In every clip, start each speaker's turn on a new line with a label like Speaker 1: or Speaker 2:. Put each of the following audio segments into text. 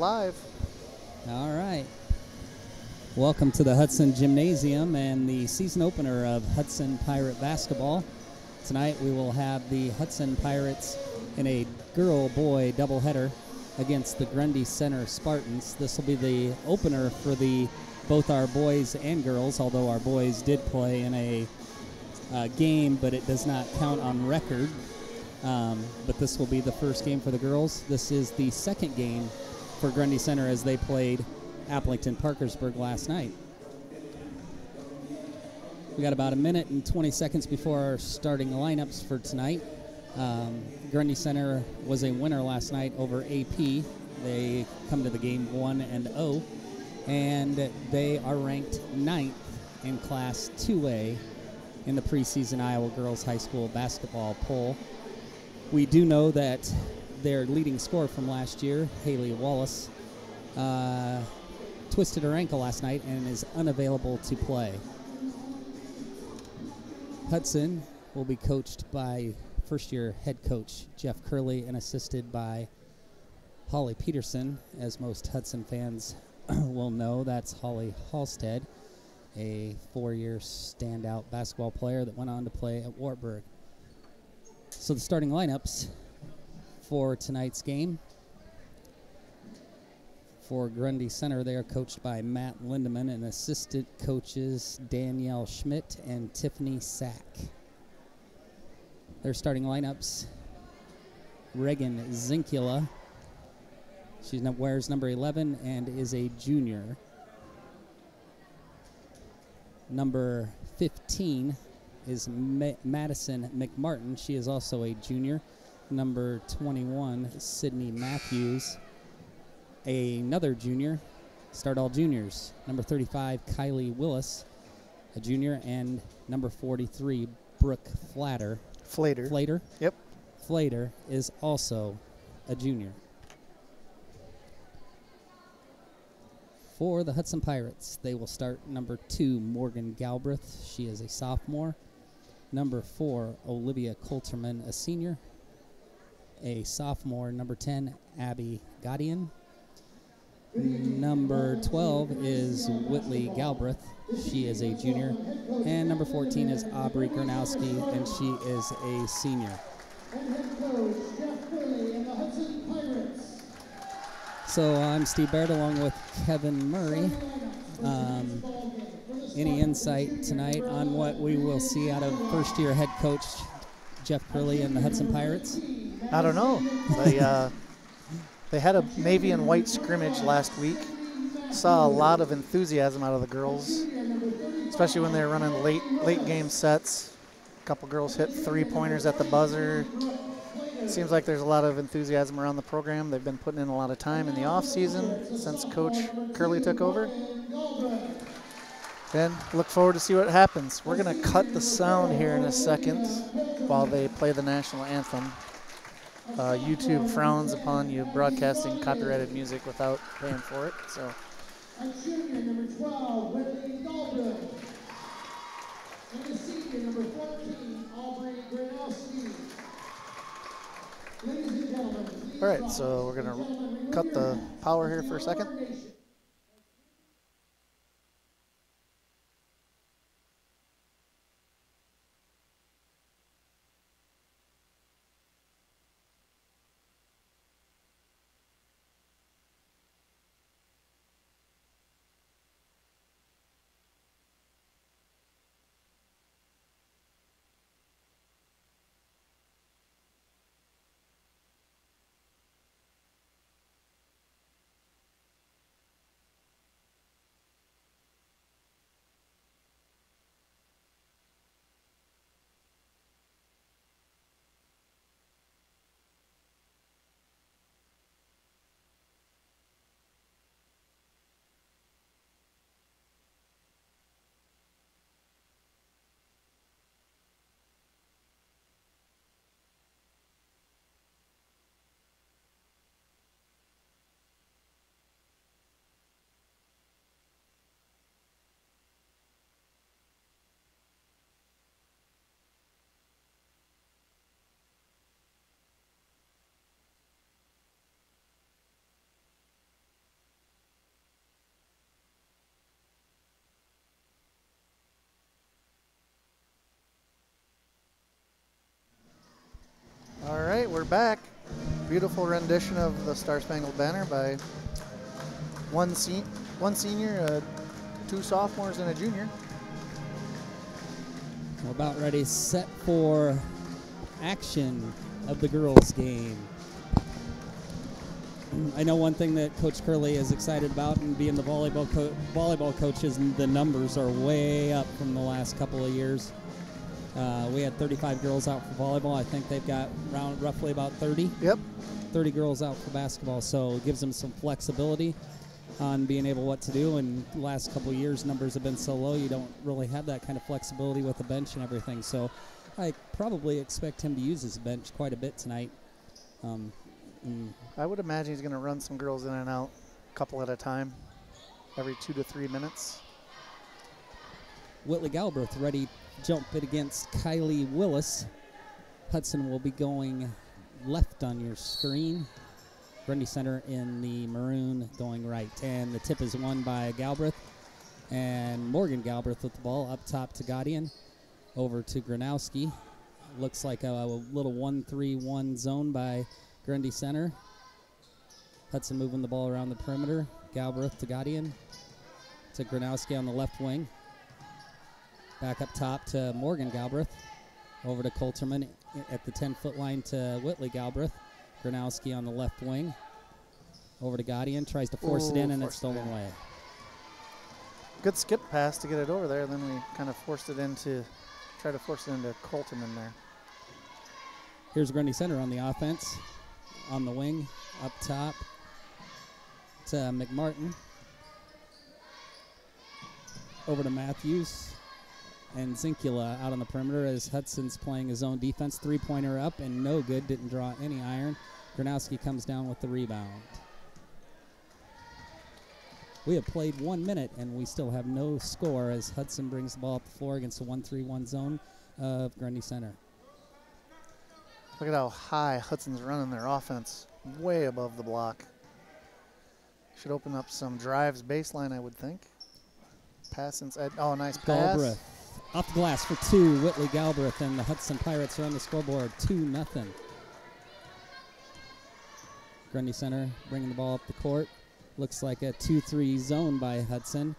Speaker 1: live.
Speaker 2: All right. Welcome to the Hudson Gymnasium and the season opener of Hudson Pirate Basketball. Tonight we will have the Hudson Pirates in a girl-boy doubleheader against the Grundy Center Spartans. This will be the opener for both our boys and girls, although our boys did play in a game, but it does not count on record. But this will be the first game for the girls. This is the second game for Grundy Center as they played Applington Parkersburg last night. We got about a minute and 20 seconds before our starting lineups for tonight. Grundy Center was a winner last night over AP. They come to the game 1-0, and they are ranked 9th in Class 2A in the preseason Iowa Girls High School basketball poll. We do know that their leading scorer from last year, Haley Wallace, twisted her ankle last night and is unavailable to play. Hudson will be coached by first-year head coach Jeff Curley and assisted by Holly Peterson. As most Hudson fans will know, that's Holly Halstead, a 4-year standout basketball player that went on to play at Wartburg. So the starting lineups for tonight's game. For Grundy Center, they are coached by Matt Lindeman and assistant coaches Danielle Schmidt and Tiffany Sack. Their starting lineups: Reagan Zinkula. She wears number 11 and is a junior. Number 15 is Madison McMartin. She is also a junior. Number 21, Sydney Matthews, another junior. Start all juniors. Number 35, Kylie Willis, a junior, and number 43, Brooke Flater.
Speaker 1: Yep.
Speaker 2: Flater is also a junior. For the Hudson Pirates, they will start number 2, Morgan Galbraith. She is a sophomore. Number 4, Olivia Coulterman, a senior. A sophomore. Number 10, Abby Gaudian. Number 12 is Whitley Galbraith. She is a junior. And number 14 is Aubrey Gronowski, and she is a senior. So I'm Steve Baird along with Kevin Murray. Any insight tonight on what we will see out of first-year head coach Jeff Curley and the Hudson Pirates?
Speaker 1: I don't know. They had a navy and white scrimmage last week. Saw a lot of enthusiasm out of the girls, especially when they were running late game sets. A couple girls hit 3-pointers at the buzzer. Seems like there's a lot of enthusiasm around the program. They've been putting in a lot of time in the off season since Coach Curley took over. And look forward to see what happens. We're going to cut the sound here in a second while they play the national anthem. YouTube frowns upon you broadcasting copyrighted music without paying for it. So.
Speaker 3: A junior, number 12, Whitley Galbraith. And a senior, number 14, Aubrey Gronowski. Ladies and gentlemen,
Speaker 1: all right, so we're going to cut the power here for a second. back. Beautiful rendition of the Star Spangled Banner by one senior, 2 sophomores, and a junior.
Speaker 2: We're about ready, set for action of the girls' game. I know one thing that Coach Curley is excited about, and being the volleyball coach, is the numbers are way up from the last couple of years. We had 35 girls out for volleyball. I think they've got roughly about 30.
Speaker 1: Yep.
Speaker 2: 30 girls out for basketball, so it gives them some flexibility on being able what to do. And the last couple of years, numbers have been so low, you don't really have that kind of flexibility with the bench and everything. So I probably expect him to use his bench quite a bit tonight.
Speaker 1: I would imagine he's going to run some girls in and out a couple at a time, every 2 to 3 minutes.
Speaker 2: Whitley Galbraith ready to jump it against Kylie Willis. Hudson will be going left on your screen. Grundy Center in the maroon going right. And the tip is won by Galbraith. And Morgan Galbraith with the ball up top to Gaudian. Over to Gronowski. Looks like a little 1-3-1 zone by Grundy Center. Hudson moving the ball around the perimeter. Galbraith to Gaudian. To Gronowski on the left wing. Back up top to Morgan Galbraith. Over to Coulterman at the 10-foot line to Whitley Galbraith. Gronowski on the left wing. Over to Gaudian. Tries to force it in, and it's stolen away.
Speaker 1: Good skip pass to get it over there. Then we kind of try to force it into Coulterman there.
Speaker 2: Here's Grundy Center on the offense. On the wing, up top to McMartin. Over to Matthews. And Zinkula out on the perimeter as Hudson's playing his own defense. 3-pointer up and no good. Didn't draw any iron. Gronowski comes down with the rebound. We have played 1 minute and we still have no score as Hudson brings the ball up the floor against the 1-3-1 zone of Grundy Center.
Speaker 1: Look at how high Hudson's running their offense. Way above the block. Should open up some drives baseline, I would think. Pass inside. Oh, nice pass.
Speaker 2: Galbraith off the glass for 2. Whitley Galbraith and the Hudson Pirates are on the scoreboard. 2-0. Grundy Center bringing the ball up the court. Looks like a 2-3 zone by Hudson.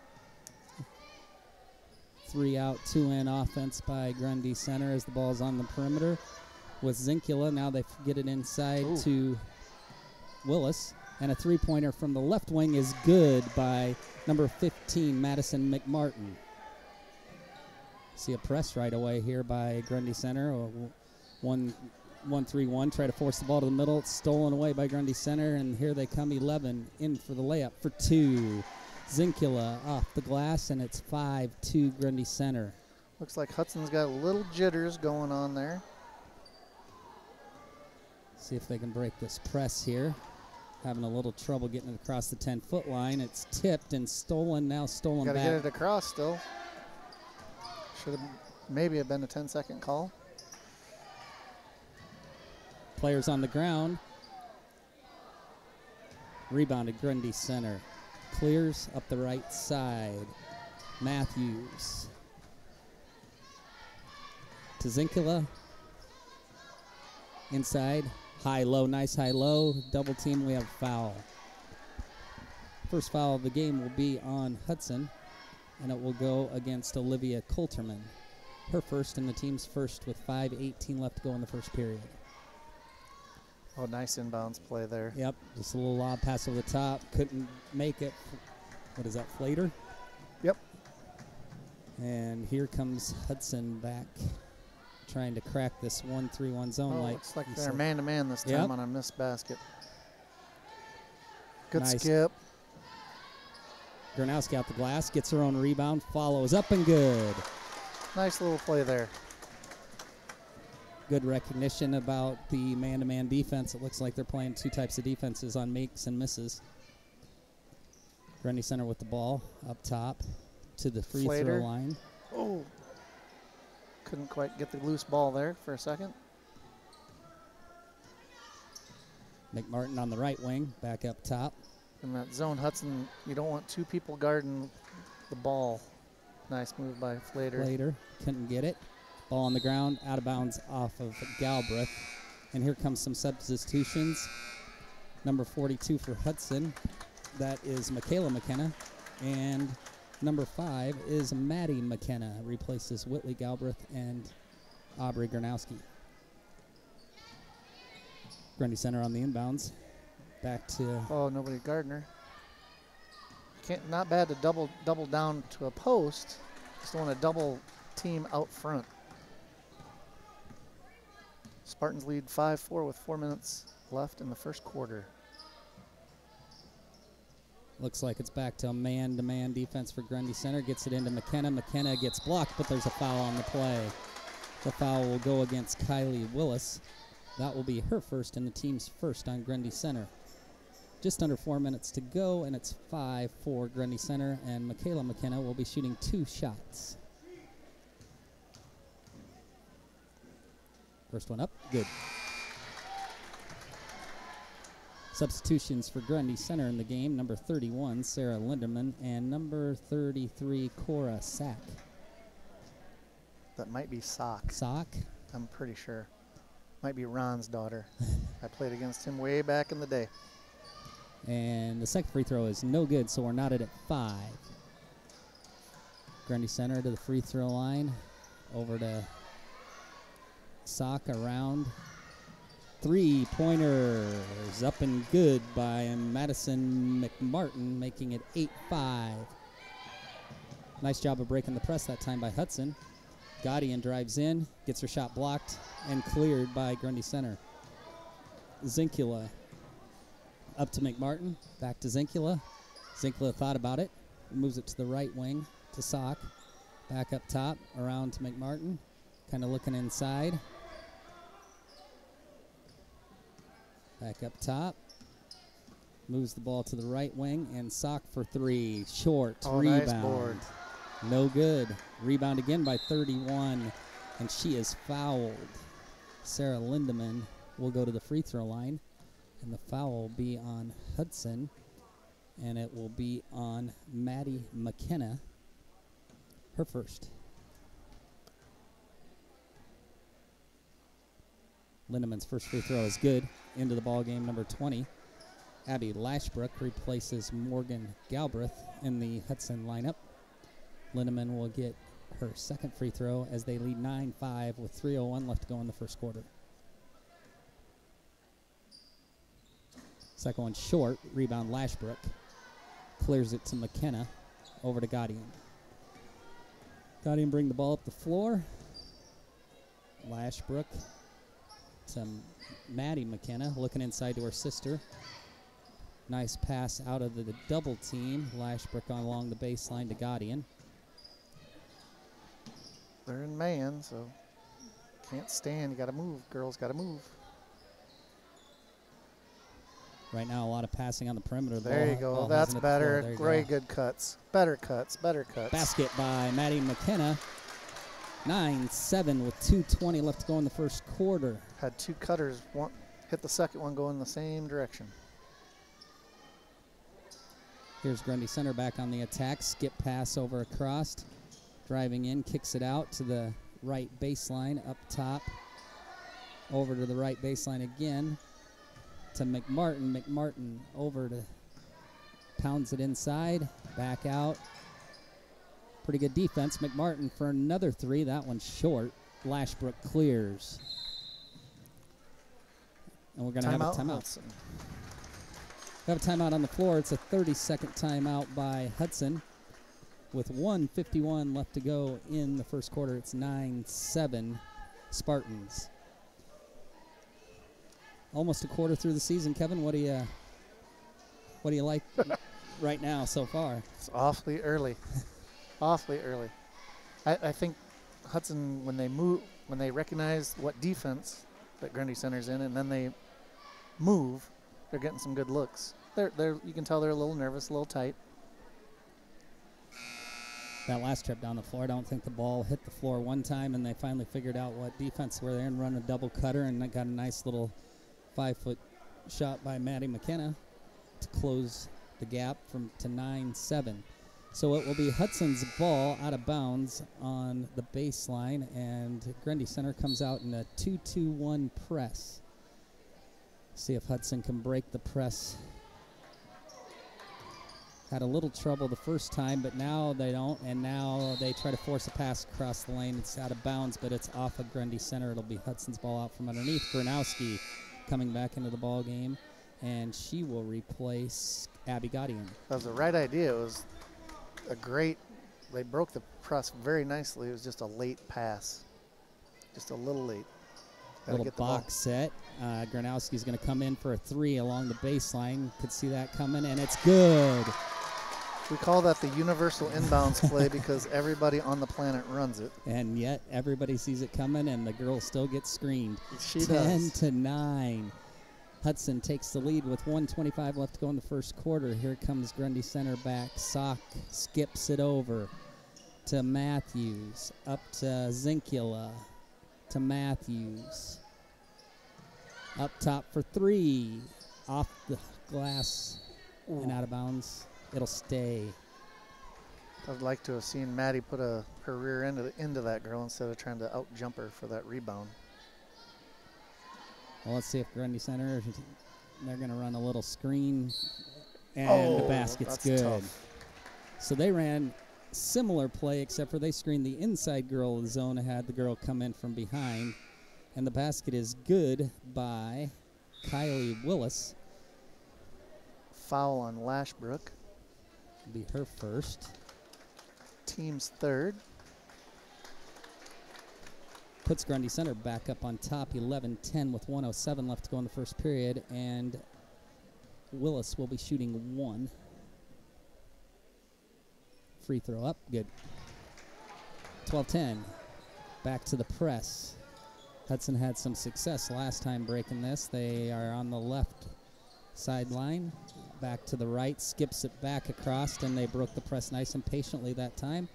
Speaker 2: 3 out, 2 in offense by Grundy Center as the ball's on the perimeter with Zinkula. Now they get it inside to Willis. And a 3-pointer from the left wing is good by number 15, Madison McMartin. See a press right away here by Grundy Center. 1-3-1, try to force the ball to the middle. It's stolen away by Grundy Center, and here they come, 11 in for the layup for 2. Zinkula off the glass, and it's 5-2 Grundy Center.
Speaker 1: Looks like Hudson's got a little jitters going on there.
Speaker 2: See if they can break this press here. Having a little trouble getting it across the 10-foot line. It's tipped and stolen, now stolen back.
Speaker 1: Got to get it across still. Should have maybe have been a 10-second call.
Speaker 2: Players on the ground. Rebounded Grundy Center. Clears up the right side. Matthews. To Zinkula. Inside. High-low, nice high-low. Double team, we have foul. First foul of the game will be on Hudson, and it will go against Olivia Coulterman. Her first and the team's first with 5:18 left to go in the first period.
Speaker 1: Oh, nice inbounds play there.
Speaker 2: Yep, just a little lob pass over the top. Couldn't make it. What is that, Flater?
Speaker 1: Yep.
Speaker 2: And here comes Hudson back, trying to crack this 1-3-1 zone.
Speaker 1: Looks like they're man-to-man this time on a missed basket. Good
Speaker 2: nice
Speaker 1: skip.
Speaker 2: Gronowski out the glass, gets her own rebound, follows up and good.
Speaker 1: Nice little play there.
Speaker 2: Good recognition about the man-to-man defense. It looks like they're playing 2 types of defenses on makes and misses. Grundy Center with the ball up top to the free throw line.
Speaker 1: Oh, couldn't quite get the loose ball there for a second.
Speaker 2: McMartin on the right wing, back up top.
Speaker 1: In that zone, Hudson, you don't want 2 people guarding the ball. Nice move by Flater.
Speaker 2: Flater couldn't get it. Ball on the ground, out of bounds off of Galbraith. And here comes some substitutions. Number 42 for Hudson, that is Michaela McKenna. And number 5 is Maddie McKenna, replaces Whitley Galbraith and Aubrey Gronowski. Grundy Center on the inbounds. Back to...
Speaker 1: Oh, nobody. Gardner. Not bad to double down to a post. Just want a double team out front. Spartans lead 5-4 with 4 minutes left in the first quarter.
Speaker 2: Looks like it's back to a man-to-man defense for Grundy Center. Gets it into McKenna. McKenna gets blocked, but there's a foul on the play. The foul will go against Kylie Willis. That will be her first and the team's first on Grundy Center. Just under 4 minutes to go, and it's 5 for Grundy Center, and Michaela McKenna will be shooting 2 shots. First one up, good. Substitutions for Grundy Center in the game, number 31, Sarah Linderman, and number 33, Cora Sack.
Speaker 1: That might be Sock.
Speaker 2: Sock?
Speaker 1: I'm pretty sure. Might be Ron's daughter. I played against him way back in the day.
Speaker 2: And the second free throw is no good, so we're knotted at 5. Grundy Center to the free throw line. Over to Sock around. 3-pointers up and good by Madison McMartin, making it 8-5. Nice job of breaking the press that time by Hudson. Gaudian drives in, gets her shot blocked, and cleared by Grundy Center. Zinkula up to McMartin, back to Zinkula. Zinkula thought about it, moves it to the right wing to Sock. Back up top, around to McMartin, kind of looking inside. Back up top, moves the ball to the right wing, and Sock for 3. Short, rebound.
Speaker 1: Nice board.
Speaker 2: No good. Rebound again by 31, and she is fouled. Sarah Lindemann will go to the free throw line, and the foul will be on Hudson, and it will be on Maddie McKenna, her first. Lindemann's first free throw is good. Into the ball game, number 20. Abby Lashbrook replaces Morgan Galbraith in the Hudson lineup. Lindemann will get her second free throw as they lead 9-5 with 3:01 left to go in the first quarter. Second one short, rebound Lashbrook. Clears it to McKenna, over to Gaudian. Gaudian bring the ball up the floor. Lashbrook to Maddie McKenna, looking inside to her sister. Nice pass out of the double team. Lashbrook on along the baseline to Gaudian.
Speaker 1: They're in man, so can't stand. You got to move. Girls got to move.
Speaker 2: Right now, a lot of passing on the perimeter.
Speaker 1: There you go. That's better. Great, good cuts. Better cuts. Better cuts.
Speaker 2: Basket by Maddie McKenna. 9-7 with 2:20 left to go in the first quarter.
Speaker 1: Had 2 cutters. One hit the second one going the same direction.
Speaker 2: Here's Grundy Center back on the attack. Skip pass over across. Driving in, kicks it out to the right baseline, up top. Over to the right baseline again to McMartin. McMartin over to, pounds it inside, back out. Pretty good defense. McMartin for another 3. That one's short. Lashbrook clears. And we're going to have a timeout. We have a timeout on the floor. It's a 30-second timeout by Hudson. With 1:51 left to go in the first quarter, it's 9-7 Spartans. Almost a quarter through the season, Kevin. What do you like right now so far?
Speaker 1: It's awfully early. Awfully early. I think Hudson, when they recognize what defense that Grundy Center's in, and then they move, they're getting some good looks. You can tell they're a little nervous, a little tight.
Speaker 2: That last trip down the floor, I don't think the ball hit the floor one time, and they finally figured out what defense were there and run a double cutter, and they got a nice little 5-foot shot by Maddie McKenna to close the gap to 9-7. So it will be Hudson's ball out of bounds on the baseline, and Grundy Center comes out in a 2-2-1 press. See if Hudson can break the press. Had a little trouble the first time, but now they don't, and now they try to force a pass across the lane. It's out of bounds, but it's off of Grundy Center. It'll be Hudson's ball out from underneath. Gronowski coming back into the ball game, and she will replace Abby Gaudian.
Speaker 1: That was the right idea. It was a great, they broke the press very nicely. It was just a late pass, just a little late.
Speaker 2: Little box set. Gronowski's going to come in for a 3 along the baseline. Could see that coming, and it's good.
Speaker 1: We call that the universal inbounds play because everybody on the planet runs it.
Speaker 2: And yet everybody sees it coming, and the girl still gets screened.
Speaker 1: She
Speaker 2: 10-9. Hudson takes the lead with 1:25 left to go in the first quarter. Here comes Grundy Center back. Sock skips it over to Matthews. Up to Zinkula. To Matthews. Up top for 3. Off the glass and out of bounds. It'll stay.
Speaker 1: I'd like to have seen Maddie put her rear end into that girl instead of trying to out-jump her for that rebound.
Speaker 2: Well, let's see if Grundy Center, they're going to run a little screen, and the basket's good.
Speaker 1: Tough.
Speaker 2: So they ran similar play, except for they screened the inside girl of the zone and had the girl come in from behind. And the basket is good by Kylie Willis.
Speaker 1: Foul on Lashbrook.
Speaker 2: Be her first.
Speaker 1: Team's third.
Speaker 2: Puts Grundy Center back up on top, 11-10 with 1:07 left to go in the first period, and Willis will be shooting 1. Free throw up, good. 12-10, back to the press. Hudson had some success last time breaking this. They are on the left sideline, back to the right, skips it back across, and they broke the press nice and patiently that time.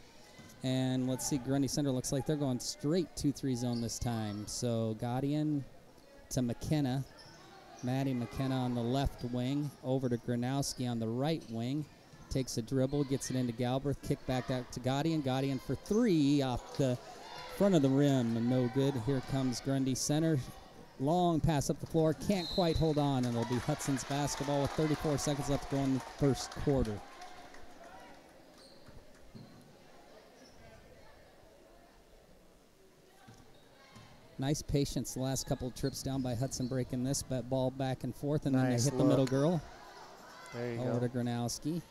Speaker 2: And let's see, Grundy Center looks like they're going straight 2-3 zone this time. So Gaudian to McKenna. Maddie McKenna on the left wing, over to Gronowski on the right wing. Takes a dribble, gets it into Galbraith, kick back out to Gaudian. Gaudian for 3 off the front of the rim, no good. Here comes Grundy Center. Long pass up the floor, can't quite hold on, and it'll be Hudson's basketball with 34 seconds left to go in the first quarter. Nice patience the last couple of trips down by Hudson breaking this, but ball back and forth, and then they hit the middle girl.
Speaker 1: There you
Speaker 2: Over
Speaker 1: go.
Speaker 2: to Gronowski.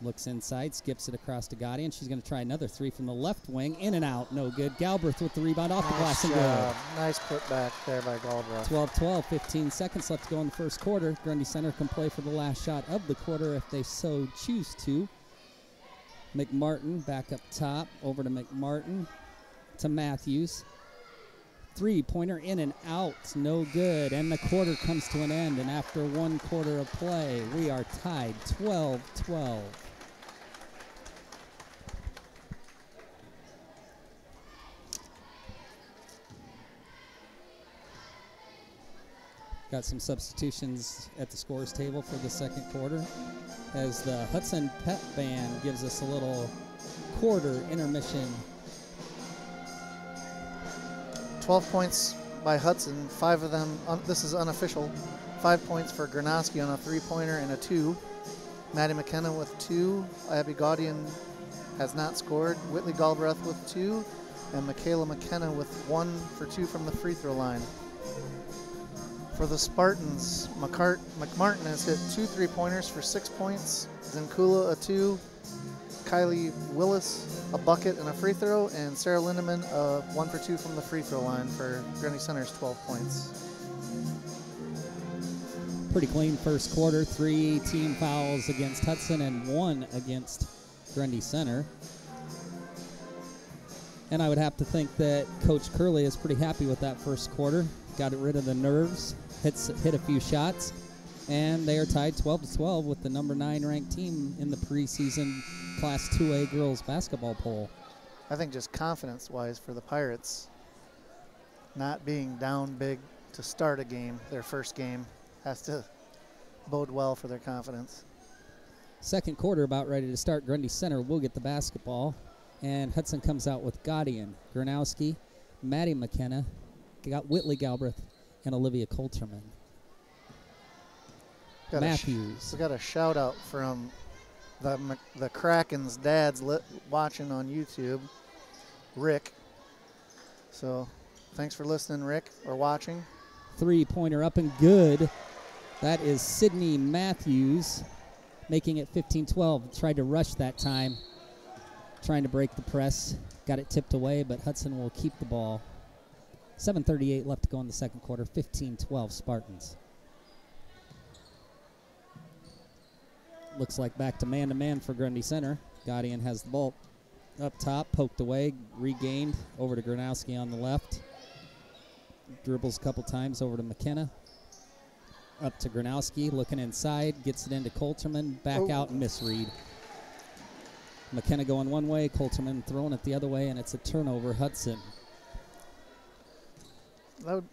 Speaker 2: Looks inside, skips it across to Gaudian. She's going to try another 3 from the left wing. In and out, no good. Galbraith with the rebound off the glass and good.
Speaker 1: Nice put back there by Galbraith.
Speaker 2: 12-12, 15 seconds left to go in the first quarter. Grundy Center can play for the last shot of the quarter if they so choose to. McMartin back up top, over to McMartin, to Matthews. 3-pointer in and out, no good. And the quarter comes to an end, and after 1 quarter of play, we are tied 12-12. Got some substitutions at the scores table for the second quarter as the Hudson Pep Band gives us a little quarter intermission.
Speaker 1: 12 points by Hudson, 5 of them, this is unofficial, 5 points for Gronowski on a 3-pointer and a 2. Maddie McKenna with 2. Abby Gaudian has not scored. Whitley Galbraith with 2. And Michaela McKenna with 1 for 2 from the free throw line. For the Spartans, McMartin has hit 2 3-pointers for 6 points. Zinkula a 2. Kylie Willis a bucket and a free throw. And Sarah Lindemann 1 for 2 from the free throw line for Grundy Center's 12 points.
Speaker 2: Pretty clean first quarter. 3 team fouls against Hudson and 1 against Grundy Center. And I would have to think that Coach Curley is pretty happy with that first quarter. Got rid of the nerves, hit a few shots, and they are tied 12-12 with the number 9 ranked team in the preseason Class 2A girls basketball poll.
Speaker 1: I think just confidence-wise for the Pirates, not being down big to start a game, their first game, has to bode well for their confidence.
Speaker 2: Second quarter about ready to start. Grundy Center will get the basketball, and Hudson comes out with Gaudian, Gronowski, Maddie McKenna, got Whitley Galbraith, and Olivia Coulterman. Matthews.
Speaker 1: We got a shout out from the Kraken's dad's watching on YouTube, Rick. So thanks for listening, Rick, or watching.
Speaker 2: 3-pointer up and good. That is Sydney Matthews making it 15-12. Tried to rush that time, trying to break the press. Got it tipped away, but Hudson will keep the ball. 7:38 left to go in the second quarter. 15-12 Spartans. Looks like back to man for Grundy Center. Gaudian has the ball up top, poked away, regained over to Gronowski on the left. Dribbles a couple times over to McKenna. Up to Gronowski, looking inside, gets it into Coulterman, back out and misread. McKenna going one way, Coulterman throwing it the other way, and it's a turnover, Hudson.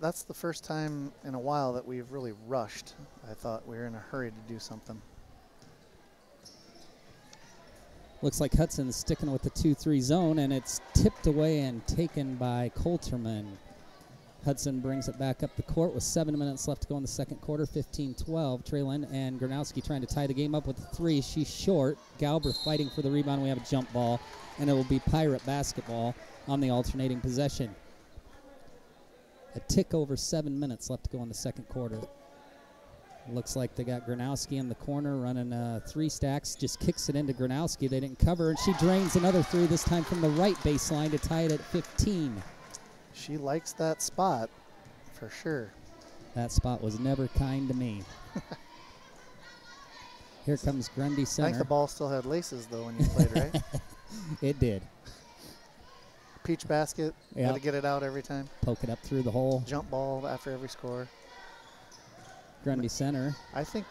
Speaker 1: That's the first time in a while that we've really rushed. I thought we were in a hurry to do something.
Speaker 2: Looks like Hudson's sticking with the 2-3 zone, and it's tipped away and taken by Coulterman. Hudson brings it back up the court with 7 minutes left to go in the second quarter, 15-12. Traylon and Gronowski trying to tie the game up with a 3. She's short. Galbraith fighting for the rebound. We have a jump ball, and it will be Pirate basketball on the alternating possession. A tick over 7 minutes left to go in the second quarter. Looks like they got Gronowski in the corner running 3 stacks. Just kicks it into Gronowski. They didn't cover, and she drains another 3, this time from the right baseline to tie it at 15.
Speaker 1: She likes that spot for sure.
Speaker 2: That spot was never kind to me. Here comes Grundy Center.
Speaker 1: I think the ball still had laces, though, when you played, right?
Speaker 2: It did.
Speaker 1: Peach basket.
Speaker 2: Yep.
Speaker 1: Got to get it out every time.
Speaker 2: Poke it up through the hole.
Speaker 1: Jump ball after every score.
Speaker 2: Grundy Center.
Speaker 1: I think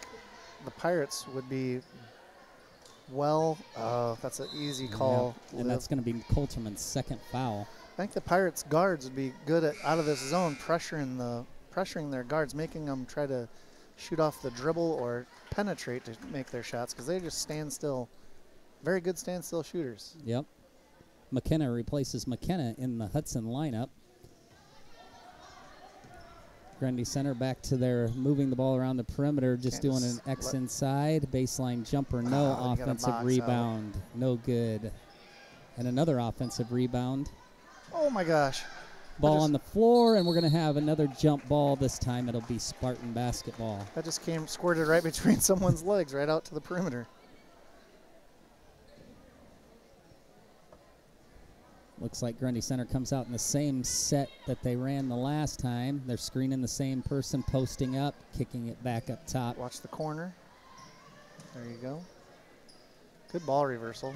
Speaker 1: the Pirates would be that's an easy call.
Speaker 2: Yep. And that's going to be Coulterman's second foul.
Speaker 1: I think the Pirates guards would be good at out of this zone, pressuring their guards, making them try to shoot off the dribble or penetrate to make their shots, because they just stand still. Very good standstill shooters.
Speaker 2: Yep. McKenna replaces McKenna in the Hudson lineup. Grundy Center back to their moving the ball around the perimeter, just doing an X inside. Baseline jumper, no offensive rebound. Out. No good. And another offensive rebound.
Speaker 1: Oh, my gosh.
Speaker 2: Ball on the floor, and we're going to have another jump ball. This time it'll be Spartan basketball.
Speaker 1: That just squirted right between someone's legs, right out to the perimeter.
Speaker 2: Looks like Grundy Center comes out in the same set that they ran the last time. They're screening the same person, posting up, kicking it back up top.
Speaker 1: Watch the corner. There you go. Good ball reversal.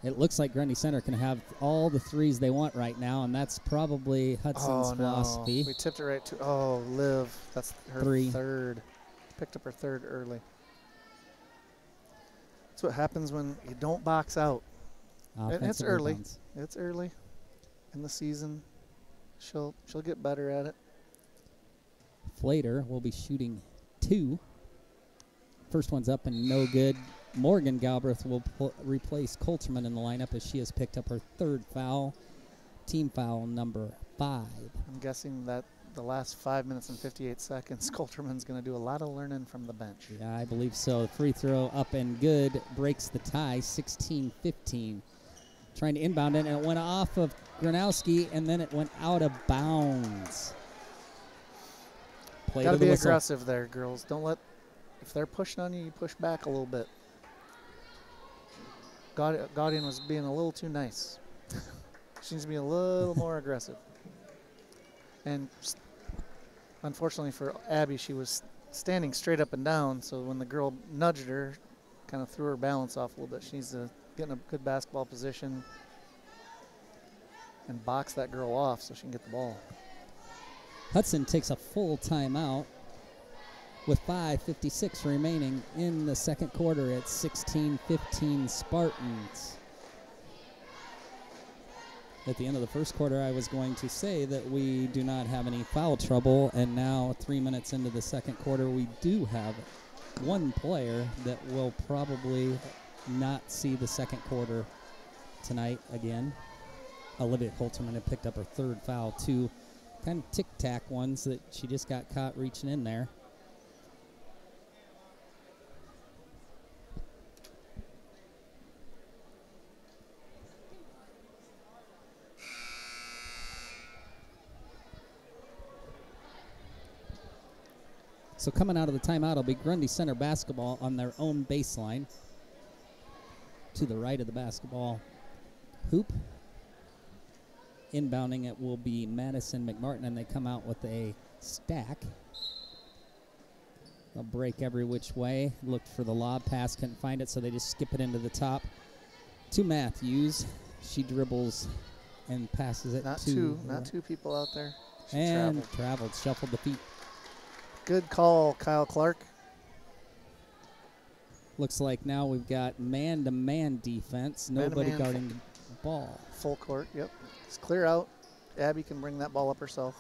Speaker 2: It looks like Grundy Center can have all the 3s they want right now, and that's probably Hudson's philosophy.
Speaker 1: We tipped it right to, Liv. That's her
Speaker 2: 3.
Speaker 1: third. Picked up her 3rd early. That's what happens when you don't box out. It's early.
Speaker 2: Rebounds.
Speaker 1: It's early in the season. She'll get better at it.
Speaker 2: Flater will be shooting 2. First one's up and no good. Morgan Galbraith will replace Coulterman in the lineup as she has picked up her 3rd foul, team foul number 5.
Speaker 1: I'm guessing that the last 5 minutes and 58 seconds, Coulterman's going to do a lot of learning from the bench.
Speaker 2: Yeah, I believe so. Free throw up and good, breaks the tie, 16-15. Trying to inbound it, and it went off of Gronowski, and then it went out of bounds.
Speaker 1: Got to be aggressive there, girls. Don't let, if they're pushing on you, you push back a little bit. Gaudian was being a little too nice. She needs to be a little more aggressive. And unfortunately for Abby, she was standing straight up and down, so when the girl nudged her, kind of threw her balance off a little bit. She needs to get in a good basketball position and box that girl off so she can get the ball.
Speaker 2: Hudson takes a full timeout with 5:56 remaining in the second quarter at 16-15 Spartans. At the end of the first quarter, I was going to say that we do not have any foul trouble, and now 3 minutes into the second quarter, we do have one player that will probably not see the second quarter tonight again. Olivia Coulterman had picked up her 3rd foul, 2 kind of tic-tac ones that she just got caught reaching in there. So coming out of the timeout, it'll be Grundy Center basketball on their own baseline. To the right of the basketball hoop. Inbounding it will be Madison McMartin, and they come out with a stack. They'll break every which way. Looked for the lob pass, couldn't find it, so they just skip it into the top. To Matthews. She dribbles and passes it
Speaker 1: not
Speaker 2: to...
Speaker 1: Not two people out there. She
Speaker 2: and traveled, shuffled the feet.
Speaker 1: Good call, Kyle Clark.
Speaker 2: Looks like now we've got man-to-man defense. Nobody guarding the ball.
Speaker 1: Full court, yep. It's clear out. Abby can bring that ball up herself.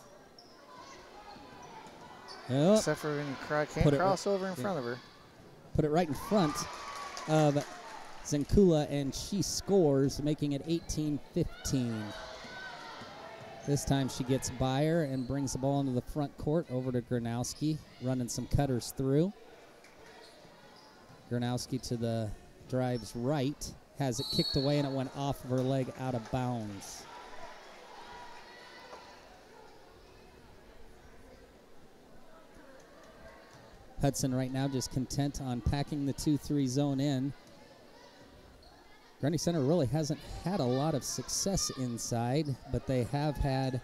Speaker 2: Yep.
Speaker 1: Except for when you can't cross over in front of her.
Speaker 2: Put it right in front of Zenkula, and she scores, making it 18-15. This time she gets by her and brings the ball into the front court over to Gronowski, running some cutters through. Gronowski to the drive's right, has it kicked away, and it went off of her leg out of bounds. Hudson right now just content on packing the 2-3 zone in. Grundy Center really hasn't had a lot of success inside, but they have had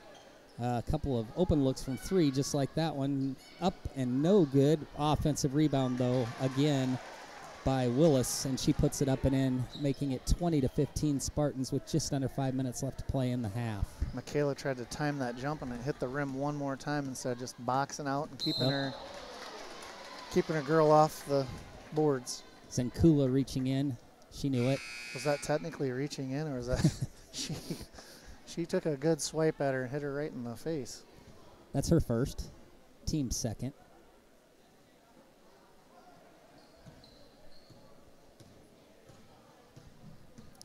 Speaker 2: a couple of open looks from three, just like that one. Up and no good. Offensive rebound, though, again by Willis, and she puts it up and in, making it 20-15 Spartans with just under 5 minutes left to play in the half.
Speaker 1: Michaela tried to time that jump, and it hit the rim one more time instead of just boxing out and keeping her girl off the boards.
Speaker 2: Zenkula reaching in. She knew it.
Speaker 1: Was that technically reaching in, or was that she took a good swipe at her and hit her right in the face?
Speaker 2: That's her first. Team second.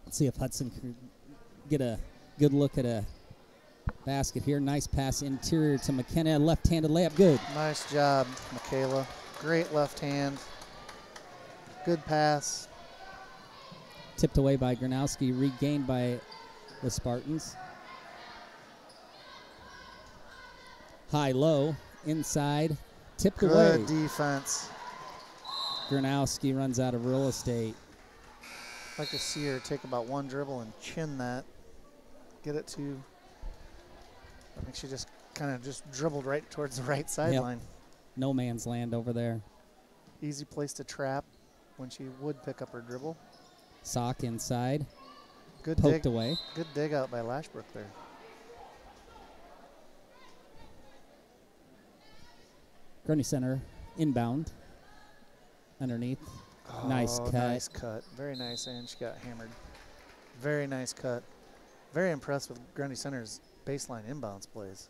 Speaker 2: Let's see if Hudson can get a good look at a basket here. Nice pass interior to McKenna. Left-handed layup. Good.
Speaker 1: Nice job, Michaela. Great left hand. Good pass.
Speaker 2: Tipped away by Gronowski, regained by the Spartans. High-low, inside, tipped away.
Speaker 1: Good defense.
Speaker 2: Gronowski runs out of real estate.
Speaker 1: I'd like to see her take about one dribble and chin that. Get it to, I think she just kind of just dribbled right towards the right sideline.
Speaker 2: Yep. No man's land over there.
Speaker 1: Easy place to trap when she would pick up her dribble.
Speaker 2: Sock inside.
Speaker 1: Good
Speaker 2: poked
Speaker 1: dig
Speaker 2: away.
Speaker 1: Good dig out by Lashbrook there.
Speaker 2: Grundy Center inbound. Underneath.
Speaker 1: Oh,
Speaker 2: nice cut.
Speaker 1: Nice cut. Very nice, and she got hammered. Very nice cut. Very impressed with Grundy Center's baseline inbounds plays.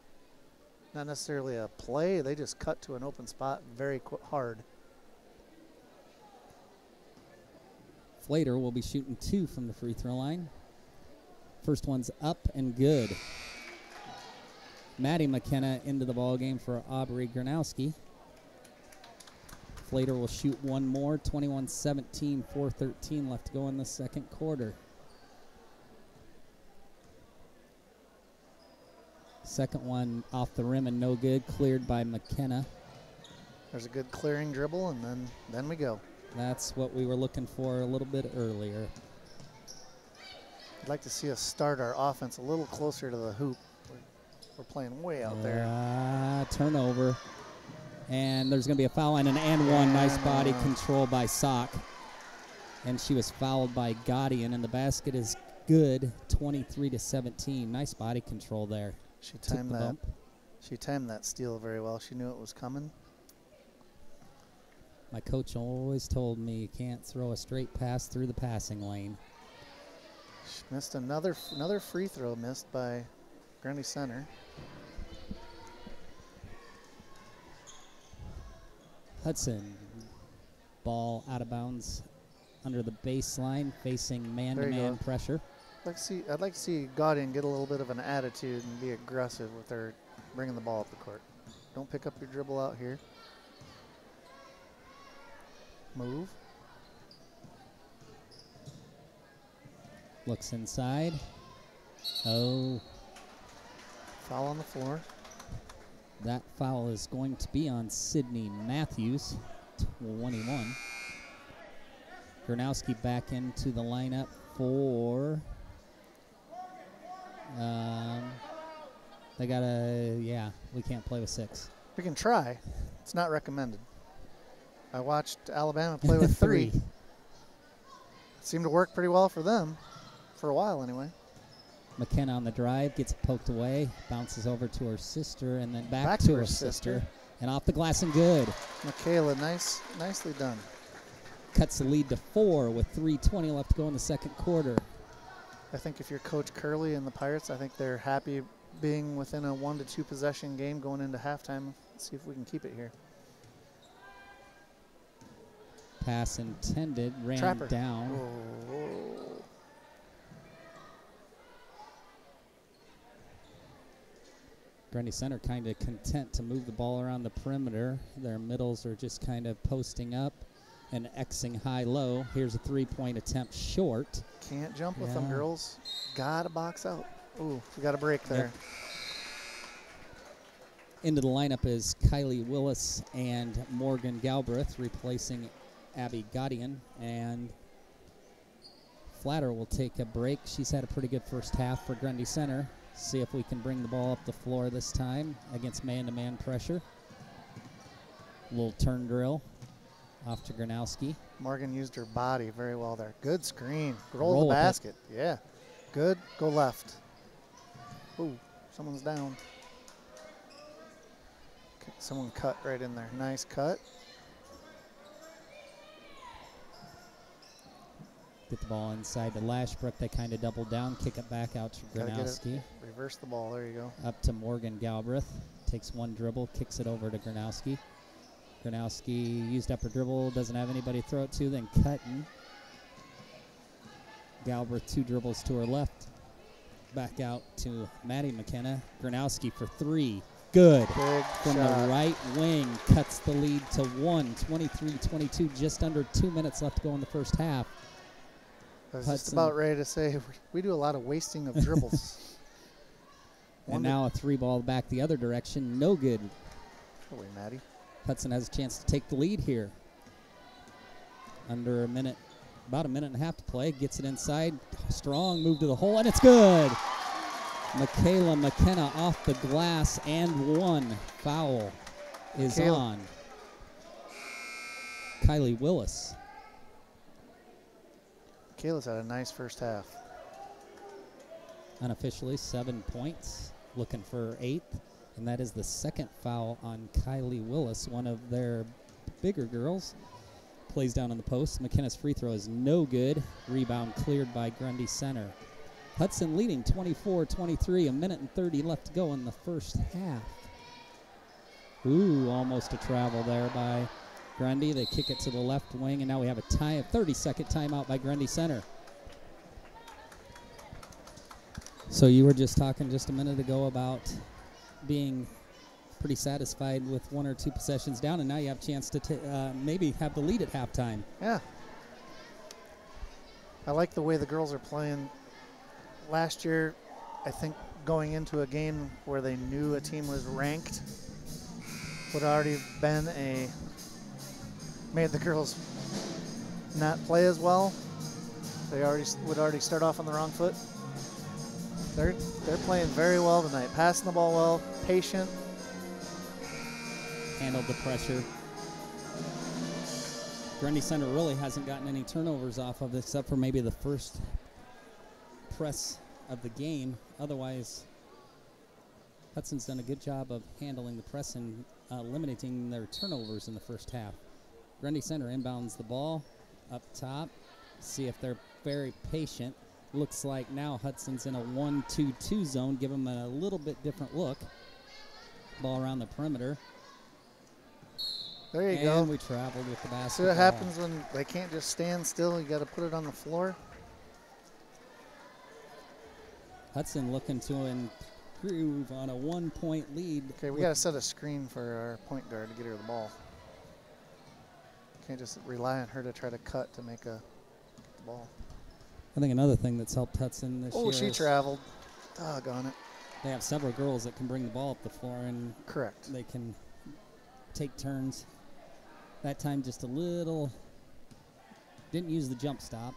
Speaker 1: Not necessarily a play. They just cut to an open spot very hard.
Speaker 2: Flater will be shooting 2 from the free throw line. First one's up and good. Maddie McKenna into the ball game for Aubrey Gronowski. Flater will shoot one more. 21-17, 4:13 left to go in the second quarter. Second one off the rim and no good. Cleared by McKenna.
Speaker 1: There's a good clearing dribble, and then we go.
Speaker 2: That's what we were looking for a little bit earlier.
Speaker 1: I'd like to see us start our offense a little closer to the hoop. We're playing way out there.
Speaker 2: Turnover. And there's going to be a foul line, and one. Nice body control by Sock. And she was fouled by Gaudian, and the basket is good, 23-17. Nice body control there.
Speaker 1: She timed that. She timed that steal very well. She knew it was coming.
Speaker 2: My coach always told me you can't throw a straight pass through the passing lane.
Speaker 1: She missed another free throw missed by Grundy Center.
Speaker 2: Hudson, ball out of bounds under the baseline, facing man-to-man pressure.
Speaker 1: I'd like to see Gaudian get a little bit of an attitude and be aggressive with her bringing the ball up the court. Don't pick up your dribble out here. Move.
Speaker 2: Looks inside. Oh.
Speaker 1: Foul on the floor.
Speaker 2: That foul is going to be on Sydney Matthews, 21. Gronowski back into the lineup for... they got a... Yeah, we can't play with 6.
Speaker 1: We can try. It's not recommended. I watched Alabama play with 3. It seemed to work pretty well for them, for a while anyway.
Speaker 2: McKenna on the drive, gets poked away, bounces over to her sister, and then back to her sister. And off the glass and good.
Speaker 1: Michaela, nicely done.
Speaker 2: Cuts the lead to 4 with 3:20 left to go in the second quarter.
Speaker 1: I think if you're Coach Curley and the Pirates, I think they're happy being within a 1 to 2 possession game going into halftime. Let's see if we can keep it here.
Speaker 2: Pass intended, ran
Speaker 1: Trapper.
Speaker 2: down.
Speaker 1: Oh.
Speaker 2: Grundy Center kind of content to move the ball around the perimeter. Their middles are just kind of posting up and Xing high-low. Here's a 3-point attempt short.
Speaker 1: Can't jump with them, girls. Gotta box out. Ooh, we got a break there.
Speaker 2: Yep. Into the lineup is Kylie Willis and Morgan Galbraith, replacing Abby Gaudian. And Flatter will take a break. She's had a pretty good first half for Grundy Center. See if we can bring the ball up the floor this time against man-to-man pressure. Little turn drill off to Gronowski.
Speaker 1: Morgan used her body very well there. Good screen. Roll the basket. Yeah. Good. Go left. Ooh, someone's down. Okay, someone cut right in there. Nice cut.
Speaker 2: Get the ball inside to Lashbrook. They kind of double down, kick it back out to Gronowski.
Speaker 1: Reverse the ball. There you go.
Speaker 2: Up to Morgan Galbraith. Takes one dribble, kicks it over to Gronowski. Gronowski used up her dribble, doesn't have anybody to throw it to, then cutting. Galbraith 2 dribbles to her left. Back out to Maddie McKenna. Gronowski for 3. Good.
Speaker 1: Big
Speaker 2: From
Speaker 1: shot.
Speaker 2: the right wing, cuts the lead to 1. 23-22, just under 2 minutes left to go in the first half.
Speaker 1: I was just about ready to say, we do a lot of wasting of dribbles.
Speaker 2: And now a 3 ball back the other direction. No good.
Speaker 1: Go away, Maddie.
Speaker 2: Hudson has a chance to take the lead here. Under a minute, about a minute and a half to play. Gets it inside. Strong move to the hole, and it's good. Michaela McKenna off the glass, and 1 foul is on Kylie Willis.
Speaker 1: Kayla's had a nice first half.
Speaker 2: Unofficially 7 points, looking for 8th, and that is the second foul on Kylie Willis, one of their bigger girls. Plays down on the post. McKenna's free throw is no good. Rebound cleared by Grundy Center. Hudson leading 24-23, a minute and 30 left to go in the first half. Ooh, almost a travel there by Grundy. They kick it to the left wing, and now we have a 30-second timeout by Grundy Center. So you were just talking just a minute ago about being pretty satisfied with 1 or 2 possessions down, and now you have a chance to maybe have the lead at halftime.
Speaker 1: Yeah. I like the way the girls are playing. Last year, I think going into a game where they knew a team was ranked would already been made the girls not play as well. They would already start off on the wrong foot. They're playing very well tonight, passing the ball well, patient.
Speaker 2: Handled the pressure. Grundy Center really hasn't gotten any turnovers off of it, except for maybe the first press of the game. Otherwise, Hudson's done a good job of handling the press and limiting their turnovers in the first half. Grundy Center inbounds the ball up top. See if they're very patient. Looks like now Hudson's in a 1-2-2 zone. Give them a little bit different look. Ball around the perimeter.
Speaker 1: There you go.
Speaker 2: And we traveled with the basketball.
Speaker 1: See what happens when they can't just stand still. You got to put it on the floor.
Speaker 2: Hudson looking to groove on a 1-point lead.
Speaker 1: Okay, we got to set a screen for our point guard to get her the ball. Can't just rely on her to try to cut to make a ball.
Speaker 2: I think another thing that's helped Hudson this year
Speaker 1: she
Speaker 2: is
Speaker 1: traveled. Doggone it.
Speaker 2: they have several girls that can bring the ball up the floor, and
Speaker 1: Correct.
Speaker 2: they can take turns. That time just a little, didn't use the jump stop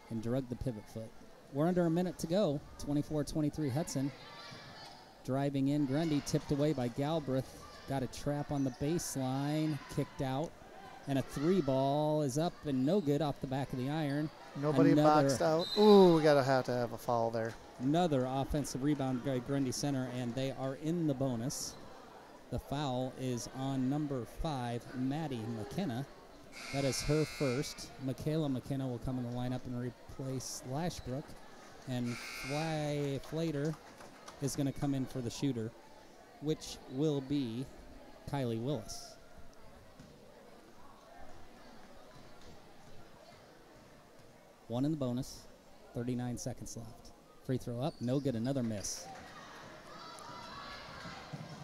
Speaker 2: and drug the pivot foot. We're under a minute to go. 24-23 Hudson. Driving in, Grundy tipped away by Galbraith. Got a trap on the baseline, kicked out. And a 3 ball is up and no good off the back of the iron.
Speaker 1: Nobody boxed out. Ooh, we got to have a foul there.
Speaker 2: Another offensive rebound by Grundy Center, and they are in the bonus. The foul is on number 5, Maddie McKenna. That is her first. Michaela McKenna will come in the lineup and replace Lashbrook. And Flater is going to come in for the shooter, which will be Kylie Willis. One in the bonus, 39 seconds left. Free throw up, no good, another miss.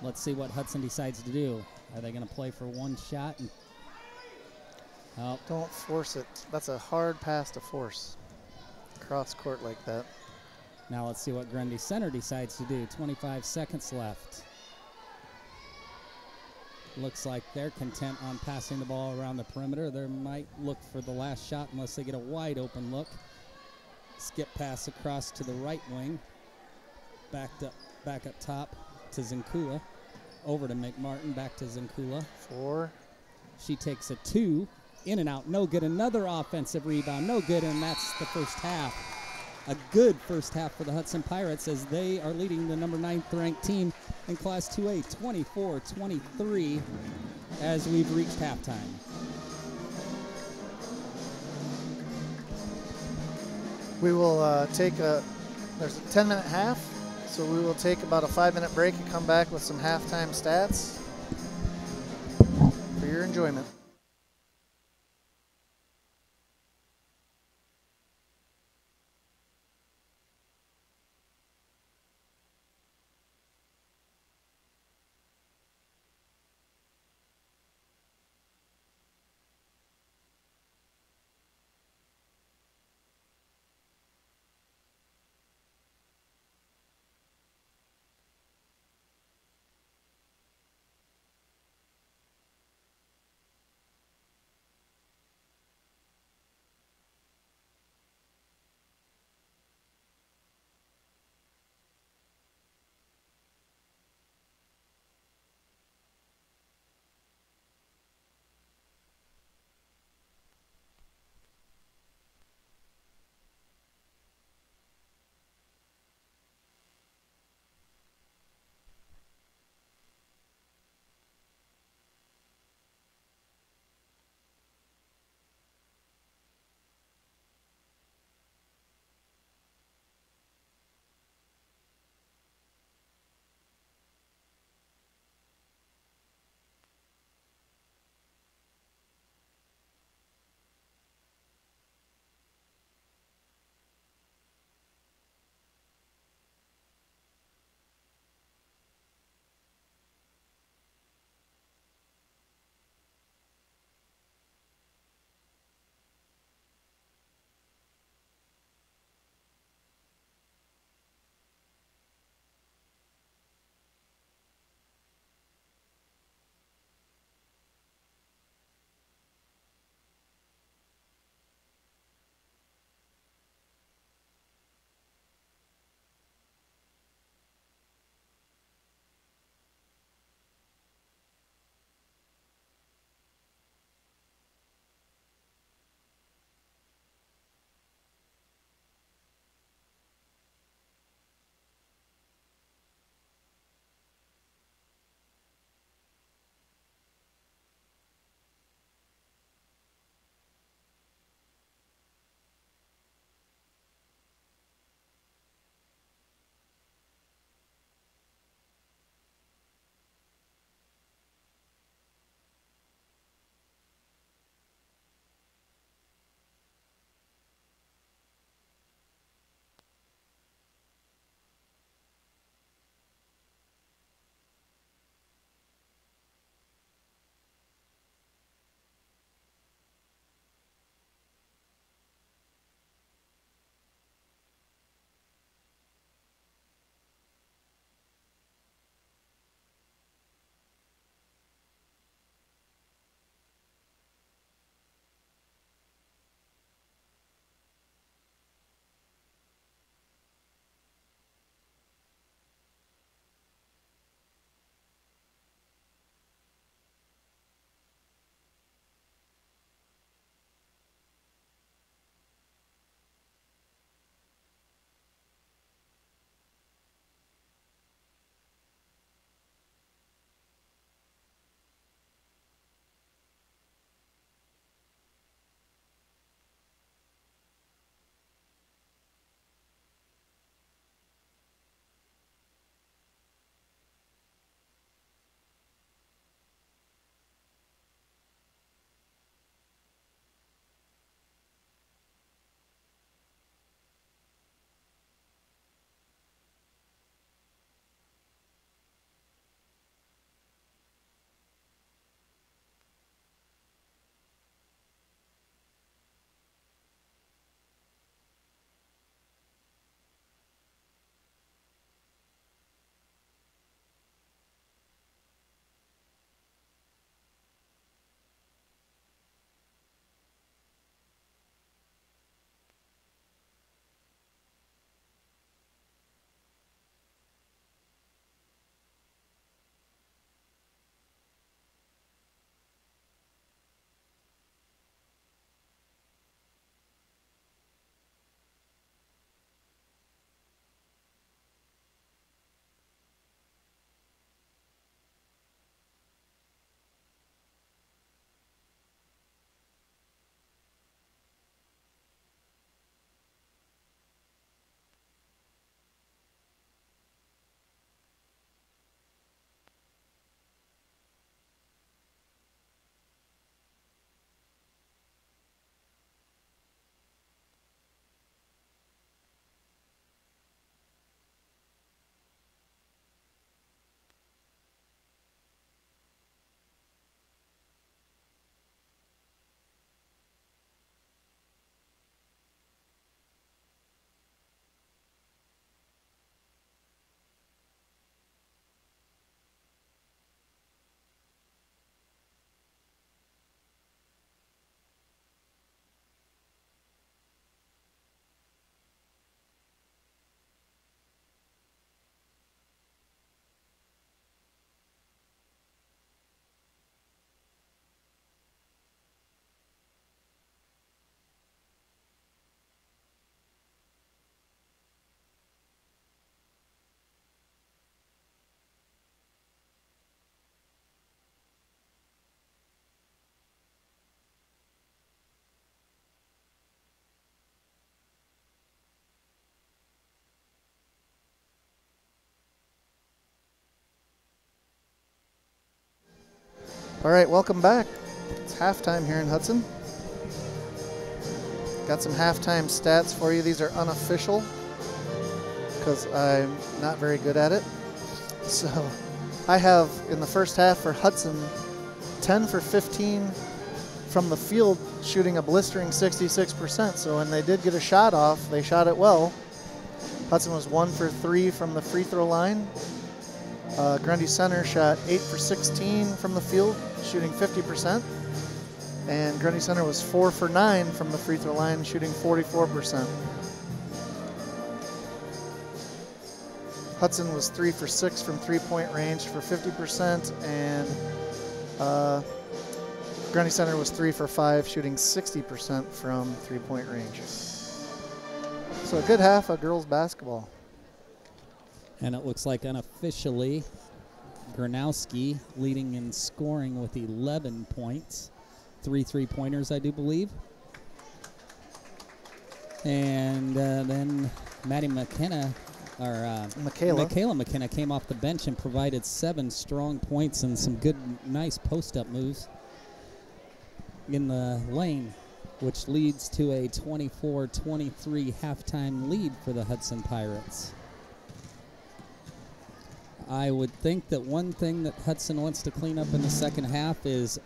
Speaker 2: Let's see what Hudson decides to do. Are they going to play for one shot?
Speaker 1: Don't force it. That's a hard pass to force. Cross court like that.
Speaker 2: Now let's see what Grundy Center decides to do. 25 seconds left. Looks like they're content on passing the ball around the perimeter. They might look for the last shot unless they get a wide open look. Skip pass across to the right wing. Back up top to Zinkula. Over to McMartin, back to Zinkula.
Speaker 1: 4.
Speaker 2: She takes a 2. In and out, no good. Another offensive rebound, no good, and that's the first half. A good first half for the Hudson Pirates as they are leading the number 9th ranked team in Class 2A, 24-23, as we've reached halftime.
Speaker 1: We will there's a 10-minute half, so we will take about a 5-minute break and come back with some halftime stats for your enjoyment. All right, welcome back. It's halftime here in Hudson. Got some halftime stats for you. These are unofficial because I'm not very good at it. So I have, in the first half for Hudson, 10 for 15 from the field, shooting a blistering 66%. So when they did get a shot off, they shot it well. Hudson was 1 for 3 from the free throw line. Grundy Center shot 8 for 16 from the field, shooting 50%. And Grundy Center was 4 for 9 from the free throw line, shooting 44%. Hudson was 3 for 6 from three-point range for 50%, and Grundy Center was 3 for 5, shooting 60% from three-point range. So a good half of girls basketball.
Speaker 2: And it looks like unofficially, Gronowski leading in scoring with 11 points. 3 3-pointers, I do believe. And then Maddie McKenna, or Michaela McKenna came off the bench and provided 7 strong points and some good, nice post-up moves in the lane, which leads to a 24-23 halftime lead for the Hudson Pirates. I would think that one thing that Hudson wants to clean up in the second half is